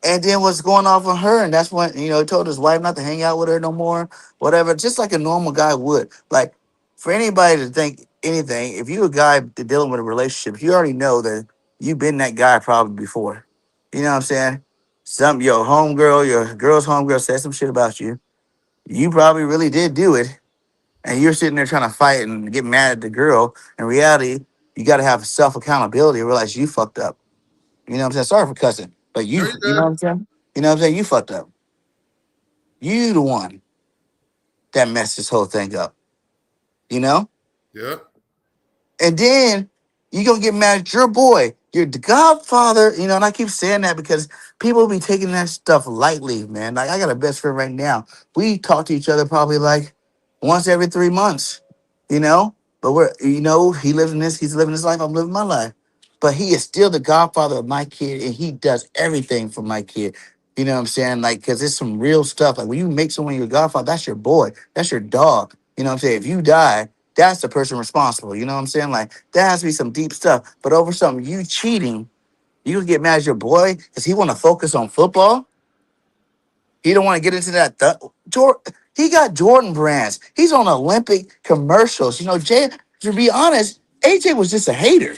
and then what's going on for her, and that's when he told his wife not to hang out with her no more, whatever, just like a normal guy would. Like for anybody to think anything, if you a guy dealing with a relationship, you already know that you've been that guy probably before. You know what I'm saying? Some your homegirl, your girl's homegirl said some shit about you. You probably really did do it, and you're sitting there trying to fight and get mad at the girl. In reality, you got to have self accountability and realize you fucked up. You know what I'm saying? Sorry for cussing, but No, you you're know what good. I'm saying? You know what I'm saying? You fucked up. You the one that messed this whole thing up, you know? Yep. And then you gonna get mad at your boy, your godfather, and I keep saying that because people be taking that stuff lightly, man. Like I got a best friend right now. We talk to each other probably like once every 3 months, you know? But he lives in this, he's living his life, I'm living my life. But he is still the godfather of my kid, and he does everything for my kid. You know what I'm saying? Like, cause it's some real stuff. Like when you make someone your godfather, that's your boy, that's your dog. You know what I'm saying? If you die, that's the person responsible. You know what I'm saying? Like there has to be some deep stuff. But over something you cheating, you can get mad at your boy because he want to focus on football. He don't want to get into that. He got Jordan brands. He's on Olympic commercials. Jay. To be honest, AJ was just a hater.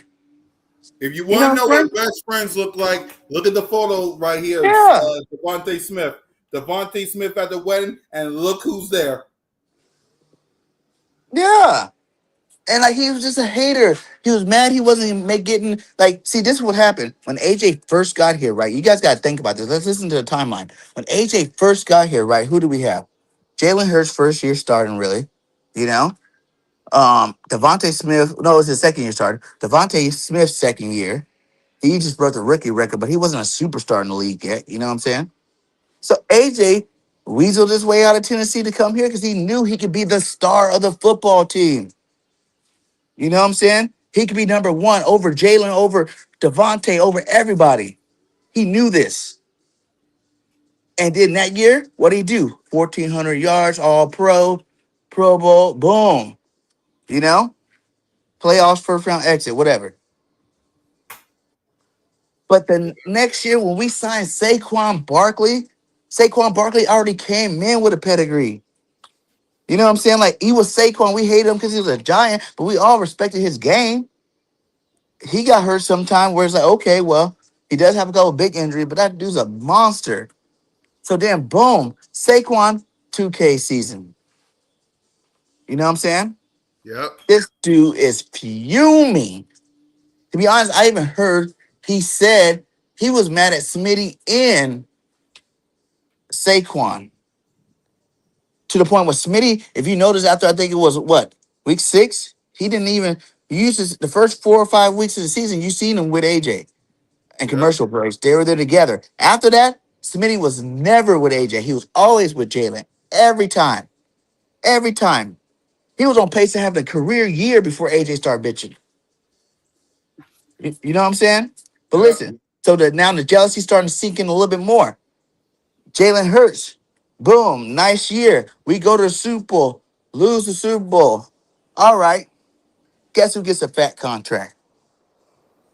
If you You want know to what know I'm what saying? best friends look like, look at the photo right here. Yeah, Devontae Smith. Devontae Smith at the wedding, and look who's there. yeah. And like he was just a hater. He was mad he wasn't getting like. See, this is what happened when AJ first got here, right? You guys got to think about this. Let's listen to the timeline. When AJ first got here, right? Who do we have? Jalen Hurts first year starting, really. You know, Devontae Smith. No, it was his second year starting. Devontae Smith's second year. He just broke the rookie record, but he wasn't a superstar in the league yet. You know what I'm saying? So AJ weaseled his way out of Tennessee to come here because he knew he could be the star of the football team. You know what I'm saying? He could be number one over Jalen, over Devontae, over everybody. He knew this. And then that year, what did he do? 1,400 yards, all pro, Pro Bowl, boom. You know? Playoffs, first round exit, whatever. But the next year, when we signed Saquon Barkley already came in with a pedigree. You know what I'm saying? Like, he was Saquon. We hated him because he was a giant, but we all respected his game. He got hurt sometime where it's like, okay, well, he does have a couple big injuries, but that dude's a monster. So then, boom, Saquon 2K season. You know what I'm saying? Yep. This dude is fuming. To be honest, I even heard he said he was mad at Smitty and Saquon to the point where Smitty, if you notice, after I think it was what, week 6, he didn't even use the first 4 or 5 weeks of the season. You seen him with AJ. And Yep. commercial breaks. They were there together. After that, Smitty was never with AJ. He was always with Jalen. Every time. Every time. He was on pace to have the career year before AJ started bitching. You know what I'm saying? But Yep. listen, so that now the jealousy starting to sink in a little bit more. Jalen Hurts. Boom. Nice year. We go to the Super Bowl. Lose the Super Bowl. All right. Guess who gets a fat contract?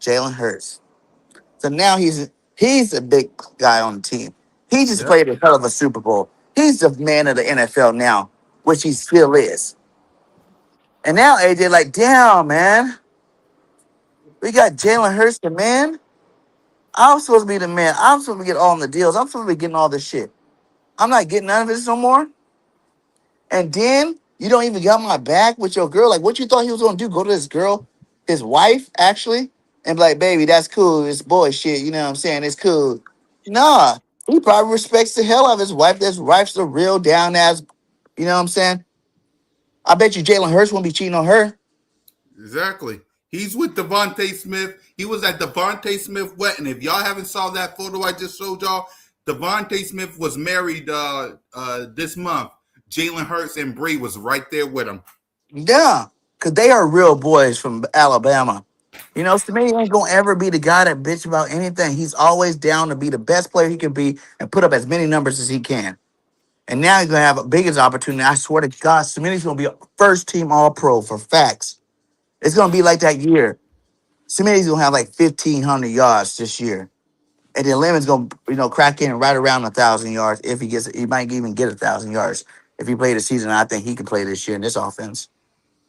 Jalen Hurts. So now he's a big guy on the team. He just Yep. played a hell of a Super Bowl. He's the man of the NFL now, which he still is. And now AJ like, damn man, we got Jalen Hurts the man. I'm supposed to be the man. I'm supposed to get all the deals. I'm supposed to be getting all this shit. I'm not getting none of this no more. And then you don't even got my back with your girl. Like what you thought he was gonna do? Go to this girl, his wife actually, and be like, baby, that's cool. It's boy shit. You know what I'm saying? It's cool. Nah, he probably respects the hell out of his wife. His wife's a real down ass. You know what I'm saying? I bet you Jalen Hurts won't be cheating on her. Exactly. He's with Devontae Smith. He was at Devontae Smith wedding. If y'all haven't saw that photo I just showed y'all, Devontae Smith was married this month. Jalen Hurts and Bree was right there with him. Yeah, because they are real boys from Alabama. You know, to me, he ain't gonna ever be the guy that bitch about anything. He's always down to be the best player he can be and put up as many numbers as he can. And now he's gonna have a biggest opportunity. I swear to God, Smitty's gonna be a first team All Pro for facts. It's gonna be like that year. Smitty's gonna have like 1,500 yards this year, and then Lemon's gonna crack in right around 1,000 yards if he gets. He might even get 1,000 yards if he played the season. I think he can play this year in this offense.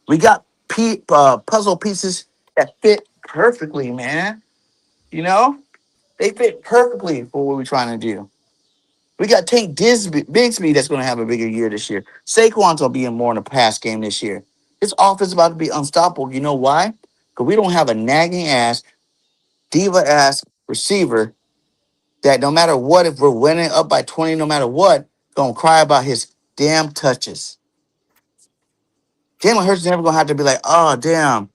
We got puzzle pieces that fit perfectly, man. You know, they fit perfectly for what we're trying to do. We got Tank Bigsby that's going to have a bigger year this year. Saquon's going to be in more in the pass game this year. This offense is about to be unstoppable. You know why? Because we don't have a nagging ass, diva ass receiver that no matter what, if we're winning up by 20, no matter what, going to cry about his damn touches. Jalen Hurts is never going to have to be like, oh, damn.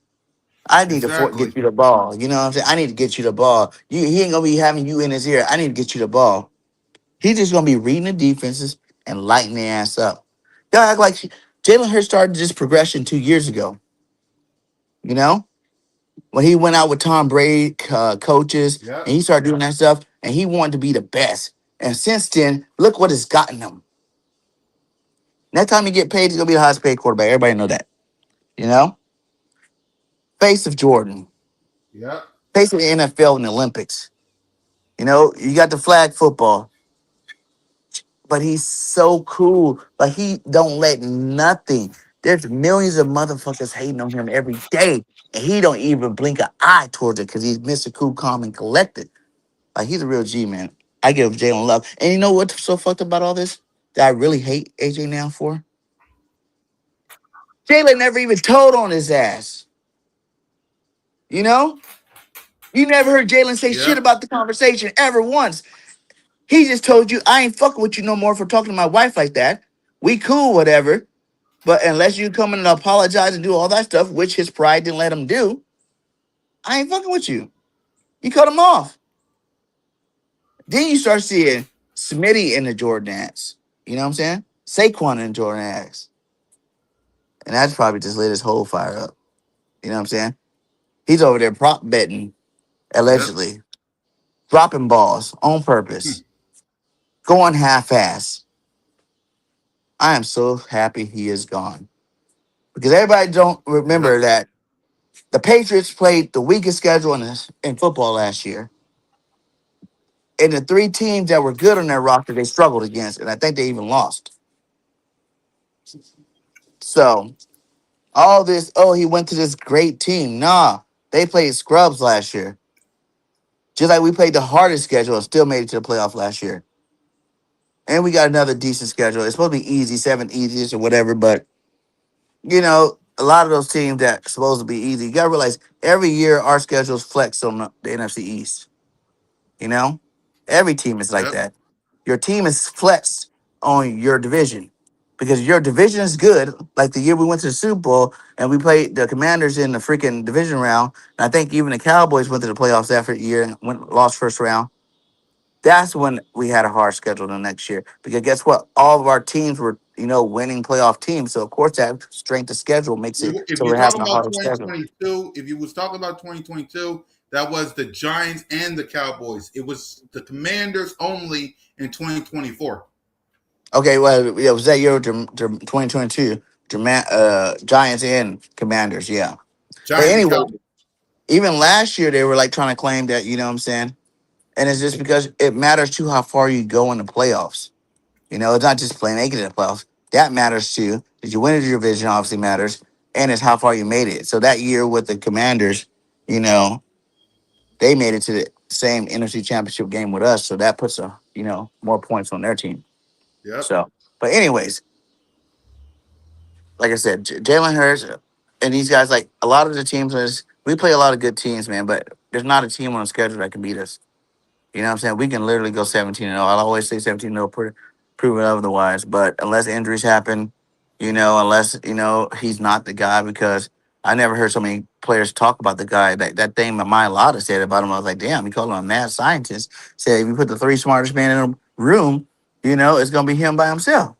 I need to Exactly. get you the ball. You know what I'm saying? I need to get you the ball. He ain't gonna be having you in his ear. I need to get you the ball. He's just gonna be reading the defenses and lighting the ass up. Y'all act like Jalen Hurts started this progression 2 years ago. You know, when he went out with Tom Brady coaches and Yep. he started doing that stuff, and he wanted to be the best. And since then, look what it's gotten him. Next time he get paid, he's gonna be the highest paid quarterback. Everybody know that. You know, face of Jordan, Yep. face of the NFL and the Olympics. You know, you got the flag football, but he's so cool. Like he don't let nothing. There's millions of motherfuckers hating on him every day, and he don't even blink an eye towards it because he's Mr. Cool, Calm, and Collected. Like he's a real G man. I give Jalen love, and you know what's so fucked about all this that I really hate AJ now for? Jalen never even told on his ass. You know, you never heard Jalen say shit Yep. about the conversation ever once. He just told you, I ain't fucking with you no more for talking to my wife like that. We cool, whatever. But unless you come in and apologize and do all that stuff, which his pride didn't let him do, I ain't fucking with you. You cut him off. Then you start seeing Smitty in the Jordan ads. You know what I'm saying? Saquon in Jordan ads. And that's probably just lit his whole fire up. You know what I'm saying? He's over there prop betting, Yep. allegedly, dropping balls on purpose, going half ass. I am so happy he is gone. Because everybody don't Yep. remember that the Patriots played the weakest schedule in football last year. And the three teams that were good on their roster, they struggled against. And I think they even lost. So all this, oh, he went to this great team. Nah, they played scrubs last year. Just like we played the hardest schedule and still made it to the playoff last year. And we got another decent schedule. It's supposed to be easy, seven easiest or whatever. But, a lot of those teams that's supposed to be easy, you got to realize every year our schedules flex on the NFC East. You know, every team is like Yep. that. Your team is flexed on your division because your division is good. Like the year we went to the Super Bowl and we played the Commanders in the freaking division round. And I think even the Cowboys went to the playoffs that year and lost first round. That's when we had a hard schedule the next year because guess what? All of our teams were, winning playoff teams. So of course that strength of schedule makes it If so you're we're having talking a about harder schedule. 2022, if you was talking about 2022, that was the Giants and the Cowboys. It was the Commanders only in 2024. Okay, well, yeah, it was that year 2022, Giants and Commanders, yeah. But Giants and anyway, Cowboys. even last year they were like trying to claim that, you know what I'm saying? And it's just because it matters too how far you go in the playoffs. It's not just playing making it in the playoffs. That matters too. Did you win your division obviously matters, and it's how far you made it. So that year with the Commanders, you know, they made it to the same NFC championship game with us. So that puts more points on their team. Yep. So, but anyways, like I said, Jalen Hurts and these guys, like a lot of the teams, we play a lot of good teams, man. But there's not a team on the schedule that can beat us. You know what I'm saying? We can literally go 17-0. I'll always say 17-0, prove it otherwise. But unless injuries happen, unless, he's not the guy, because I never heard so many players talk about the guy. That thing that Maya Lotta said about him, I was like, damn, he called him a mad scientist. Said if you put the three smartest men in a room, it's going to be him by himself.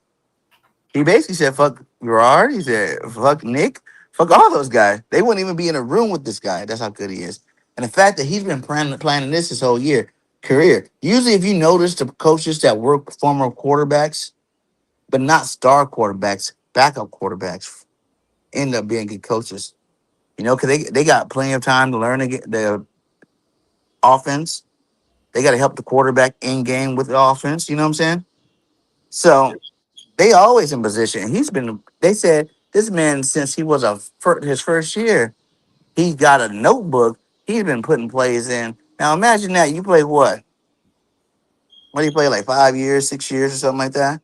He basically said, fuck Gerard. He said, fuck Nick. Fuck all those guys. They wouldn't even be in a room with this guy. That's how good he is. And the fact that he's been planning this his whole career. Usually, if you notice the coaches that work former quarterbacks, but not star quarterbacks, backup quarterbacks, end up being good coaches. Because they got plenty of time to learn to get the offense. They got to help the quarterback in game with the offense. You know what I'm saying? So they always in position. They said this man, since he was his first year, he got a notebook. He's been putting plays in. Now imagine that. You play what? What do you play, like 5 years, 6 years or something like that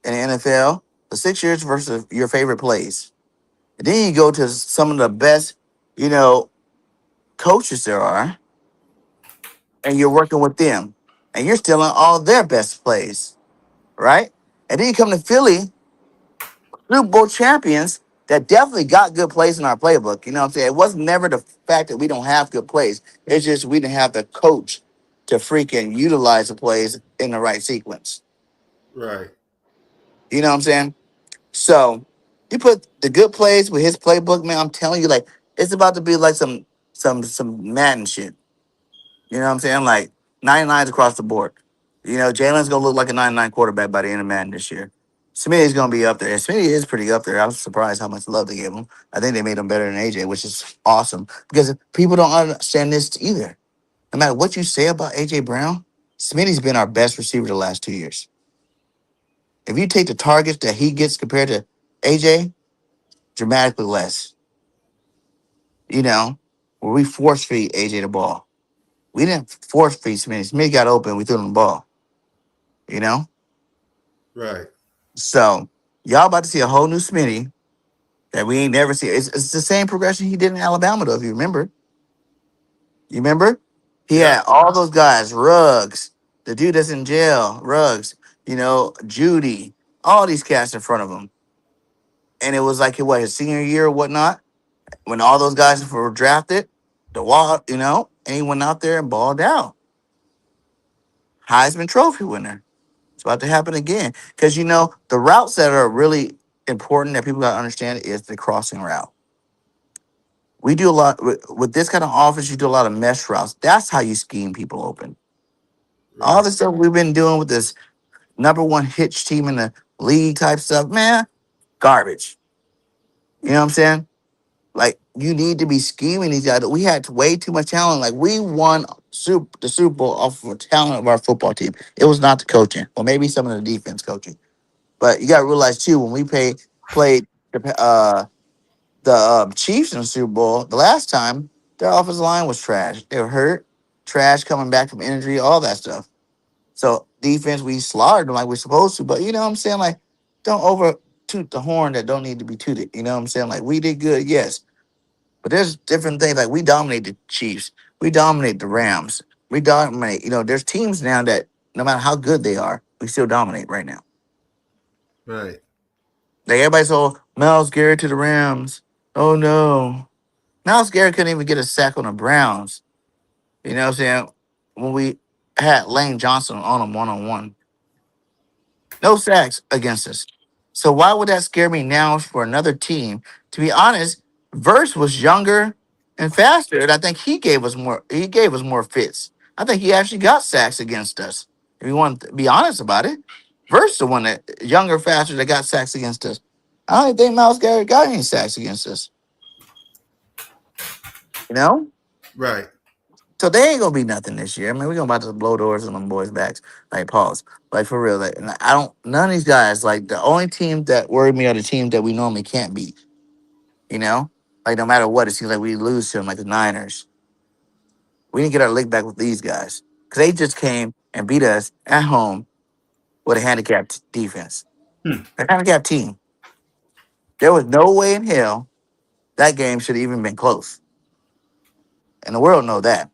in the NFL? The 6 years versus your favorite plays. And then you go to some of the best, you know, coaches there are, and you're working with them. And you're stealing all their best plays, right? And then you come to Philly, Super Bowl champions that definitely got good plays in our playbook. You know what I'm saying? It wasn't never the fact that we don't have good plays. It's just we didn't have the coach to freaking utilize the plays in the right sequence. Right. You know what I'm saying? So you put the good plays with his playbook, man. I'm telling you, like it's about to be like some Madden shit. You know what I'm saying? Like 99s across the board. Jalen's gonna look like a 99 quarterback by the end of Madden this year. Smitty's gonna be up there. And Smitty is pretty up there. I was surprised how much love they gave him. I think they made him better than AJ, which is awesome because people don't understand this either. No matter what you say about AJ Brown, Smitty's been our best receiver the last 2 years. If you take the targets that he gets compared to AJ, dramatically less. You know, where we force feed AJ the ball. We didn't force feed Smitty. Smitty got open, we threw him the ball. You know? Right. So y'all about to see a whole new Smitty that we ain't never seen. It's the same progression he did in Alabama, though, if you remember. You remember? He Yep. had all those guys, Ruggs, the dude that's in jail, Ruggs, Judy, all these cats in front of him. And it was like his senior year or whatnot, when all those guys were drafted, and he went out there and balled out. Heisman Trophy winner. It's about to happen again. Because the routes that are really important that people gotta understand is the crossing route. We do a lot with this kind of offense. You do a lot of mesh routes. That's how you scheme people open. All Right. the stuff we've been doing with this number one hitch team in the league type stuff, man, garbage. You know what I'm saying? Like you need to be scheming these guys. We had way too much talent. Like we won the Super Bowl off of the talent of our football team. It was not the coaching, or maybe some of the defense coaching. But you got to realize too, when we played the Chiefs in the Super Bowl the last time, their offensive line was trash. They were hurt, trash coming back from injury, all that stuff. So defense, we slaughtered them like we're supposed to. But you know what I'm saying? Like, don't over toot the horn that don't need to be tooted. You know what I'm saying? Like, we did good, yes. But there's different things. Like, we dominate the Chiefs. We dominate the Rams. We dominate. There's teams now that no matter how good they are, we still dominate right now. Right. Like, everybody's so Miles Garrett to the Rams. Oh, no. Miles Garrett couldn't even get a sack on the Browns. You know what I'm saying? When we had Lane Johnson on him one-on-one. No sacks against us. So why would that scare me now for another team? To be honest, Verse was younger and faster, and I think he gave us more. He gave us more fits. I think he actually got sacks against us. If you want to be honest about it, Verse the one that younger, faster that got sacks against us. I don't think Miles Garrett got any sacks against us. You know. Right. So they ain't gonna be nothing this year. I mean, we're gonna about to blow doors on them boys' backs. Like pause. Like for real. Like and I don't none of these guys, like the only team that worried me are the teams that we normally can't beat. You know? Like no matter what, it seems like we lose to them, like the Niners. We didn't get our lick back with these guys. Cause they just came and beat us at home with a handicapped defense. Hmm. A handicapped team. There was no way in hell that game should have even been close. And the world know that.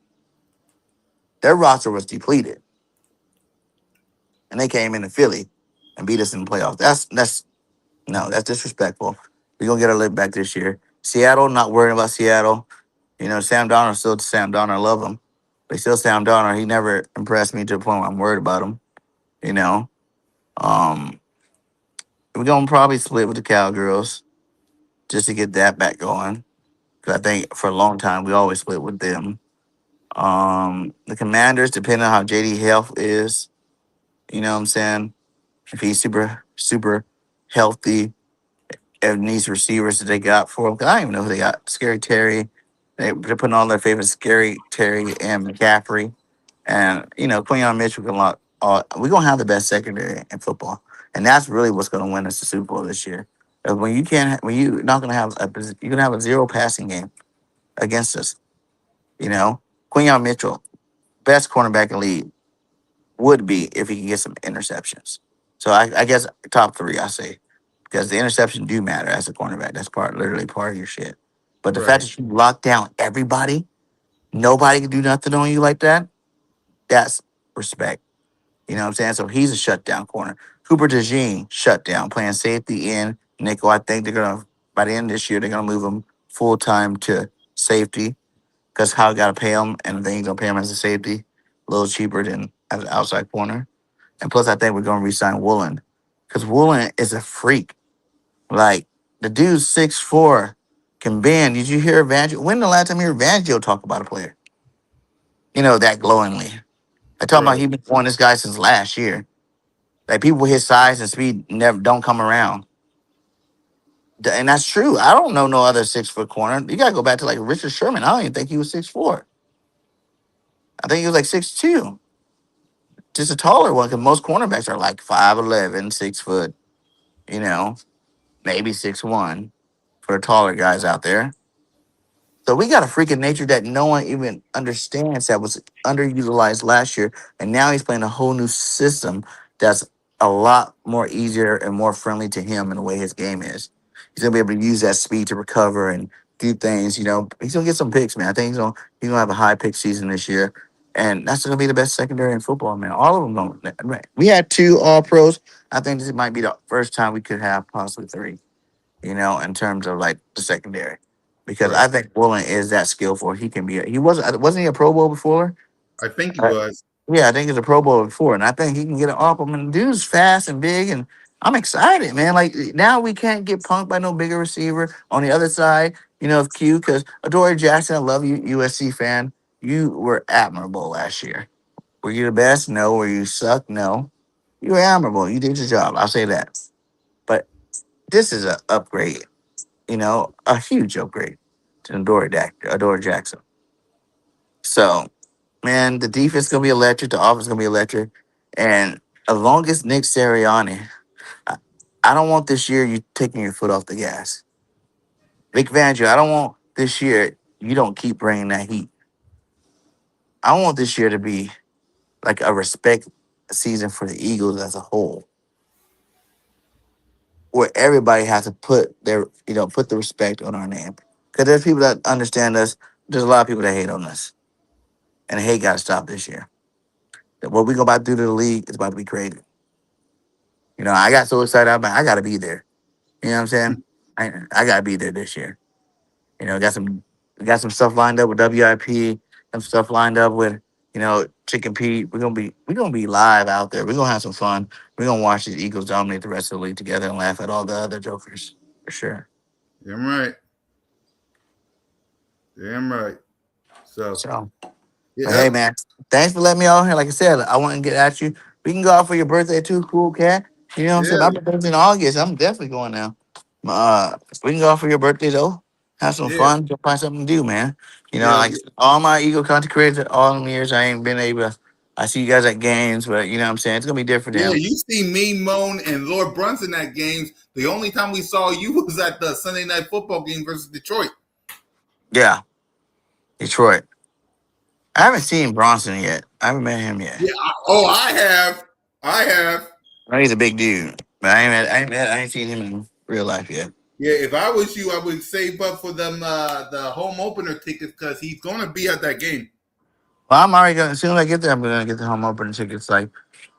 Their roster was depleted, and they came into Philly and beat us in the playoffs. That's no, that's disrespectful. We're gonna get our lick back this year. Seattle, not worrying about Seattle. You know, Sam Donald still Sam Donald. I love him, but he's still Sam Donald. He never impressed me to the point where I'm worried about him. You know, um, we're gonna probably split with the Cowgirls just to get that back going. Because I think for a long time we always split with them. The Commanders, depending on how JD Health is, you know what I'm saying? If he's super healthy, and these receivers that they got for him, 'cause I don't even know who they got. Scary Terry. They're putting all their favorites, Scary Terry and McCaffrey. And, you know, Quinyon Mitchell can lock. We're going to have the best secondary in football. And that's really what's going to win us the Super Bowl this year. When you can't, when you're not going to have you're going to have a zero passing game against us. You know, Quinyon Mitchell, best cornerback in the league, would be if he can get some interceptions. So I guess top three, I say, because the interception do matter as a cornerback. That's literally part of your shit. But the fact Right. that you lock down everybody, nobody can do nothing on you like that. That's respect. You know what I'm saying? So he's a shutdown corner. Cooper DeJean shut down, playing safety in nickel. I think they're gonna by the end of this year they're gonna move him full time to safety because how got to pay him, and then he's gonna pay him as a safety, a little cheaper than as an outside corner. And plus, I think we're gonna resign Woolen because Woolen is a freak. Like the dude's 6'4", can bend. Did you hear Evangelo? When the last time you heard Evangelo talk about a player? You know that glowingly. I talking about Right. he been on this guy since last year. Like people his size and speed never don't come around. And that's true. I don't know no other 6 foot corner. You gotta go back to like Richard Sherman. I don't even think he was 6'4". I think he was like 6'2". Just a taller one because most cornerbacks are like 5'11", 6 foot, you know, maybe 6'1" for the taller guys out there. So we got a freaking nature that no one even understands that was underutilized last year. And now he's playing a whole new system that's a lot more easier and more friendly to him in the way his game is. He's gonna be able to use that speed to recover and do things, you know. He's gonna get some picks, man. I think he's gonna have a high pick season this year. And that's gonna be the best secondary in football, man. All of them going. We had two all pros. I think this might be the first time we could have possibly three, you know, in terms of like the secondary. Because Right. I think Woolen is that skillful. He can be. He wasn't he a Pro Bowl before? I think he Uh, was. yeah, I think he's a Pro Bowl before, and I think he can get an off him. And the dude's fast and big, and I'm excited, man. Like now we can't get punked by no bigger receiver on the other side. You know, of Q because Adoree Jackson, I love you, USC fan. You were admirable last year. Were you the best? No. Were you suck? No. You were admirable. You did your job. I'll say that. But this is a upgrade, you know, a huge upgrade to Adore Jackson. So, man, the defense gonna be electric. The offense gonna be electric, and as long as Nick Sirianni, I, I don't want this year you taking your foot off the gas. Vic Fangio, I don't want this year you don't keep bringing that heat. I want this year to be like a respect season for the Eagles as a whole, where everybody has to put their, put the respect on our name. Because there's people that understand us. There's a lot of people that hate on us, and the hate got to stop this year. What we go about to do to the league is about to be crazy. You know, I got so excited. I'm like, I got to be there. You know what I'm saying? I got to be there this year. You know, got some stuff lined up with WIP. Some stuff lined up with Chicken Pete. We're gonna be live out there. We're gonna have some fun. We're gonna watch these Eagles dominate the rest of the league together and laugh at all the other jokers for sure. Damn right. Damn right. So So, but hey, yeah. man, thanks for letting me out here. Like I said, I want to get at you. We can go out for your birthday too, cool cat. You know what I'm saying? My Yeah. birthday's in August. I'm definitely going now. We can go out for your birthday though. Have some Yeah. fun. Go find something to do, man. You know, Yeah. like all my Eagle content creators, all them years I ain't been able to. I see you guys at games, but you know what I'm saying? It's gonna be different Yeah. now. You see me, Moan, and Lord Brunson at games. The only time we saw you was at the Sunday night football game versus Detroit. Yeah, Detroit. I haven't seen Bronson yet. I haven't met him yet. Yeah. I have. I have. I know he's a big dude, but I ain't seen him in real life yet. Yeah, if I was you, I would save up for them the home opener tickets because he's gonna be at that game. Well, I'm already gonna. As soon as I get there, I'm gonna get the home opener tickets. Like,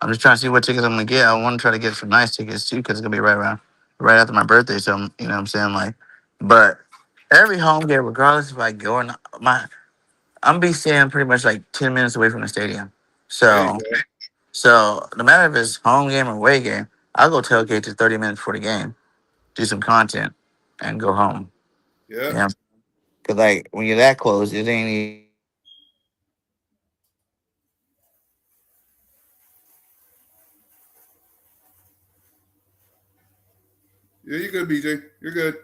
I'm just trying to see what tickets I'm gonna get. I want to try to get some nice tickets too, because it's gonna be right after my birthday. So, you know what I'm saying? Like, but every home game, regardless if I go or not, I'm be staying pretty much like 10 minutes away from the stadium. There you So, go. no matter if it's home game or away game, I'll go tailgate to 30 minutes before the game, do some content, and go home. Yeah. Yeah, because like when you're that close, it ain't even Yeah, you're good, BJ. You're good.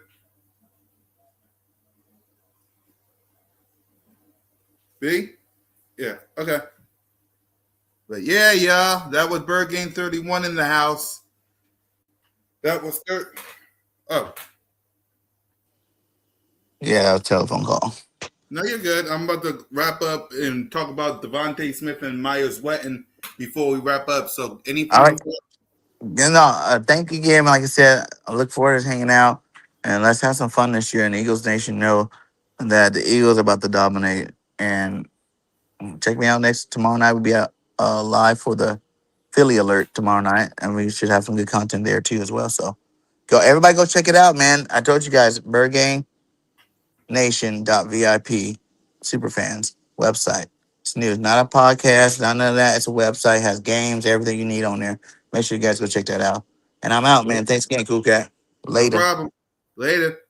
B? Yeah. Okay. But yeah, y'all. That was Bird Game 31 in the house. That was third. Oh, yeah, a telephone call. no, you're good. I'm about to wrap up and talk about Devontae Smith and Myers Wetton before we wrap up. So, any All final right. thoughts? You know, thank you again. Like I said, I look forward to hanging out and let's have some fun this year. And Eagles Nation know that the Eagles are about to dominate. And check me out next tomorrow night. We'll be out live for the Philly alert tomorrow night, and we should have some good content there too as well. So everybody go check it out, man. I told you guys, BirdGameNation.vip, Superfans website. It's news, not a podcast, none of that. It's a website, has games, everything you need on there. Make sure you guys go check that out. And I'm out, man. Thanks again, Cool Cat. No Later. problem. Later.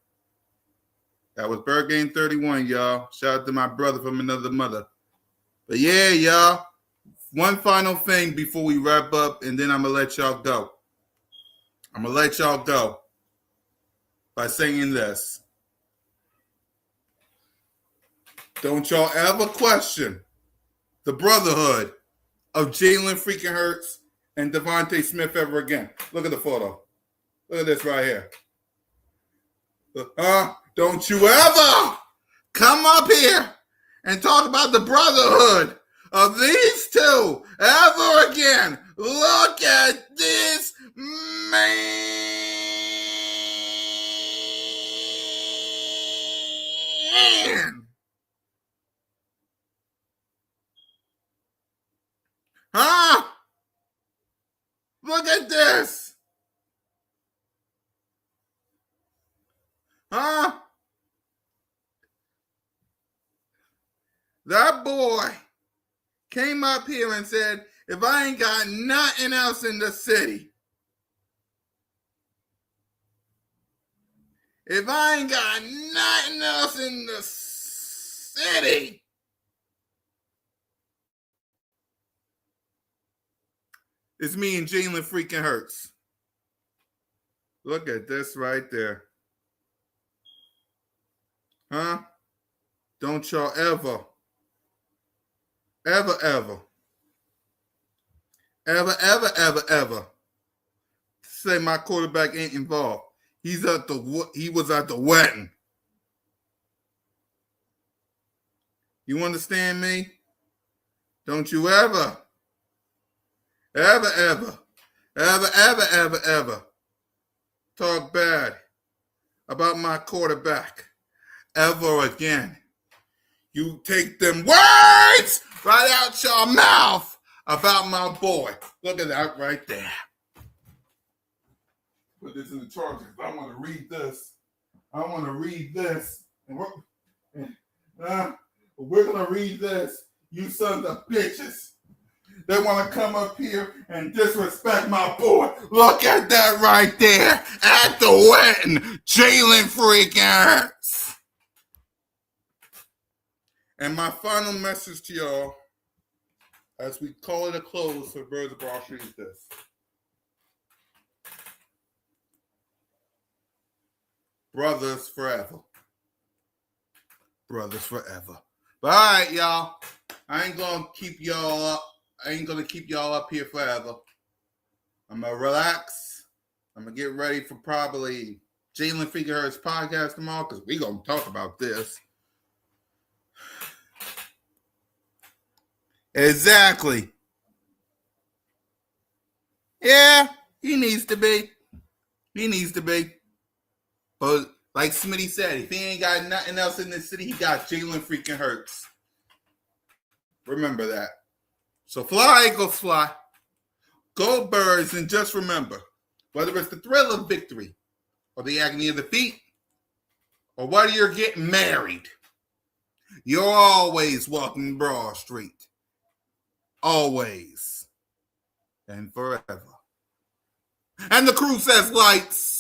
That was Bird Game 31, y'all. Shout out to my brother from another mother. But yeah, y'all. One final thing before we wrap up, and then I'm going to let y'all go. I'm going to let y'all go by saying this. Don't y'all ever question the brotherhood of Jalen freaking Hurts and Devontae Smith ever again. Look at the photo. Look at this right here. Don't you ever come up here and talk about the brotherhood of these two ever again. Look at this man. Huh? Look at this. Huh? That boy came up here and said, if I ain't got nothing else in the city, if I ain't got nothing else in the city, it's me and Jalen freaking Hurts. Look at this right there. Huh? Don't y'all ever, ever, ever, ever, ever, ever, ever say my quarterback ain't involved. He was at the wedding. You understand me? Don't you ever, ever, ever, ever, ever, ever, ever talk bad about my quarterback ever again. You take them words right out your mouth about my boy. Look at that right there. Put this in the charger. I want to read this. I want to read this. And we're going to read this. You sons of bitches. They want to come up here and disrespect my boy. Look at that right there at the wedding. Jalen freaking Hurts. And my final message to y'all, as we call it a close for Birds of Broad Street, is this. Brothers forever. Brothers forever. But all right, y'all. I ain't gonna keep y'all up here forever. I'm gonna relax. I'm gonna get ready for probably Jalen Figueroa's podcast tomorrow because we gonna talk about this. Exactly. Yeah, he needs to be. He needs to be. But like Smitty said, if he ain't got nothing else in the city, he got Jalen freaking Hurts. Remember that. So fly, Eagles, fly. Go Birds, and just remember, whether it's the thrill of victory or the agony of defeat, or whether you're getting married, you're always walking Broad Street. Always and forever. And the crew says lights.